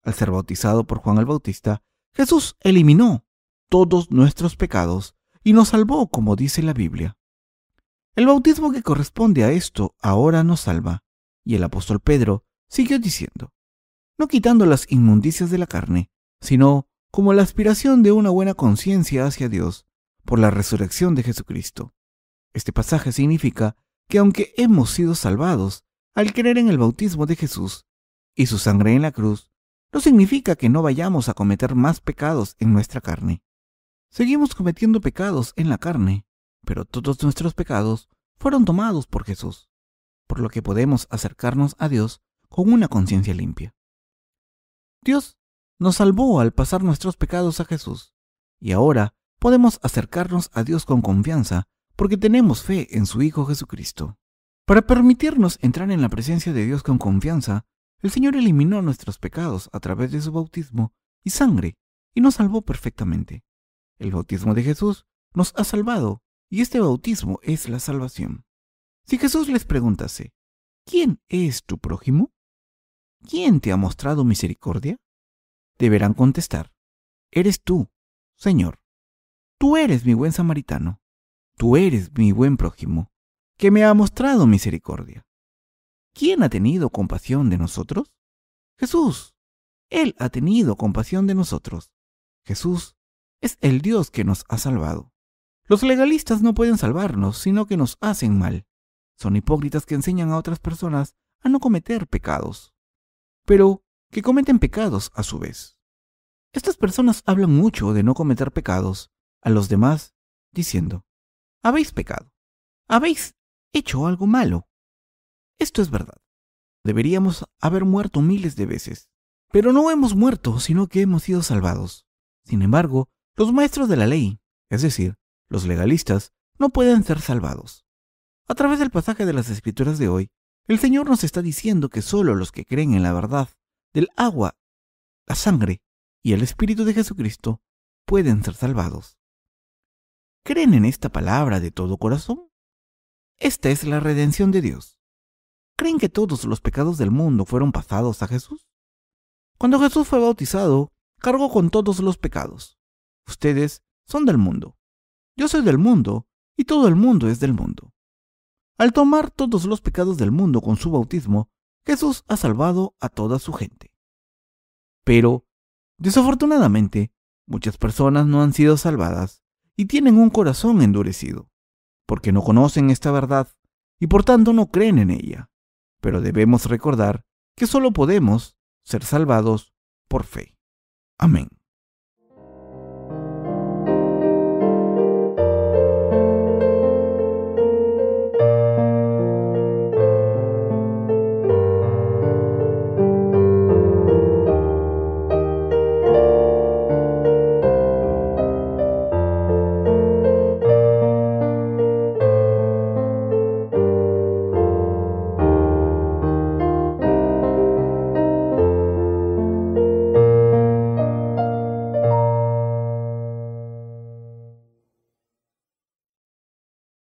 Al ser bautizado por Juan el Bautista, Jesús eliminó todos nuestros pecados y nos salvó, como dice la Biblia. El bautismo que corresponde a esto ahora nos salva, y el apóstol Pedro siguió diciendo, no quitando las inmundicias de la carne, sino como la aspiración de una buena conciencia hacia Dios por la resurrección de Jesucristo. Este pasaje significa que aunque hemos sido salvados al creer en el bautismo de Jesús y su sangre en la cruz, no significa que no vayamos a cometer más pecados en nuestra carne. Seguimos cometiendo pecados en la carne, pero todos nuestros pecados fueron tomados por Jesús, por lo que podemos acercarnos a Dios con una conciencia limpia. Dios nos salvó al pasar nuestros pecados a Jesús, y ahora podemos acercarnos a Dios con confianza porque tenemos fe en su Hijo Jesucristo. Para permitirnos entrar en la presencia de Dios con confianza, el Señor eliminó nuestros pecados a través de su bautismo y sangre, y nos salvó perfectamente. El bautismo de Jesús nos ha salvado, y este bautismo es la salvación. Si Jesús les preguntase, ¿quién es tu prójimo? ¿Quién te ha mostrado misericordia? Deberán contestar, eres tú, Señor. Tú eres mi buen samaritano. Tú eres mi buen prójimo, que me ha mostrado misericordia. ¿Quién ha tenido compasión de nosotros? Jesús. Él ha tenido compasión de nosotros. Jesús es el Dios que nos ha salvado. Los legalistas no pueden salvarnos, sino que nos hacen mal. Son hipócritas que enseñan a otras personas a no cometer pecados, pero que cometen pecados a su vez. Estas personas hablan mucho de no cometer pecados a los demás, diciendo, habéis pecado, habéis hecho algo malo. Esto es verdad. Deberíamos haber muerto miles de veces, pero no hemos muerto, sino que hemos sido salvados. Sin embargo, los maestros de la ley, es decir, los legalistas, no pueden ser salvados. A través del pasaje de las Escrituras de hoy, el Señor nos está diciendo que solo los que creen en la verdad del agua, la sangre y el Espíritu de Jesucristo pueden ser salvados. ¿Creen en esta palabra de todo corazón? Esta es la redención de Dios. ¿Creen que todos los pecados del mundo fueron pasados a Jesús? Cuando Jesús fue bautizado, cargó con todos los pecados. Ustedes son del mundo, Yo soy del mundo, y todo el mundo es del mundo. Al tomar todos los pecados del mundo con su bautismo, Jesús ha salvado a toda su gente. Pero, desafortunadamente, muchas personas no han sido salvadas y tienen un corazón endurecido, porque no conocen esta verdad y por tanto no creen en ella. Pero debemos recordar que solo podemos ser salvados por fe. Amén.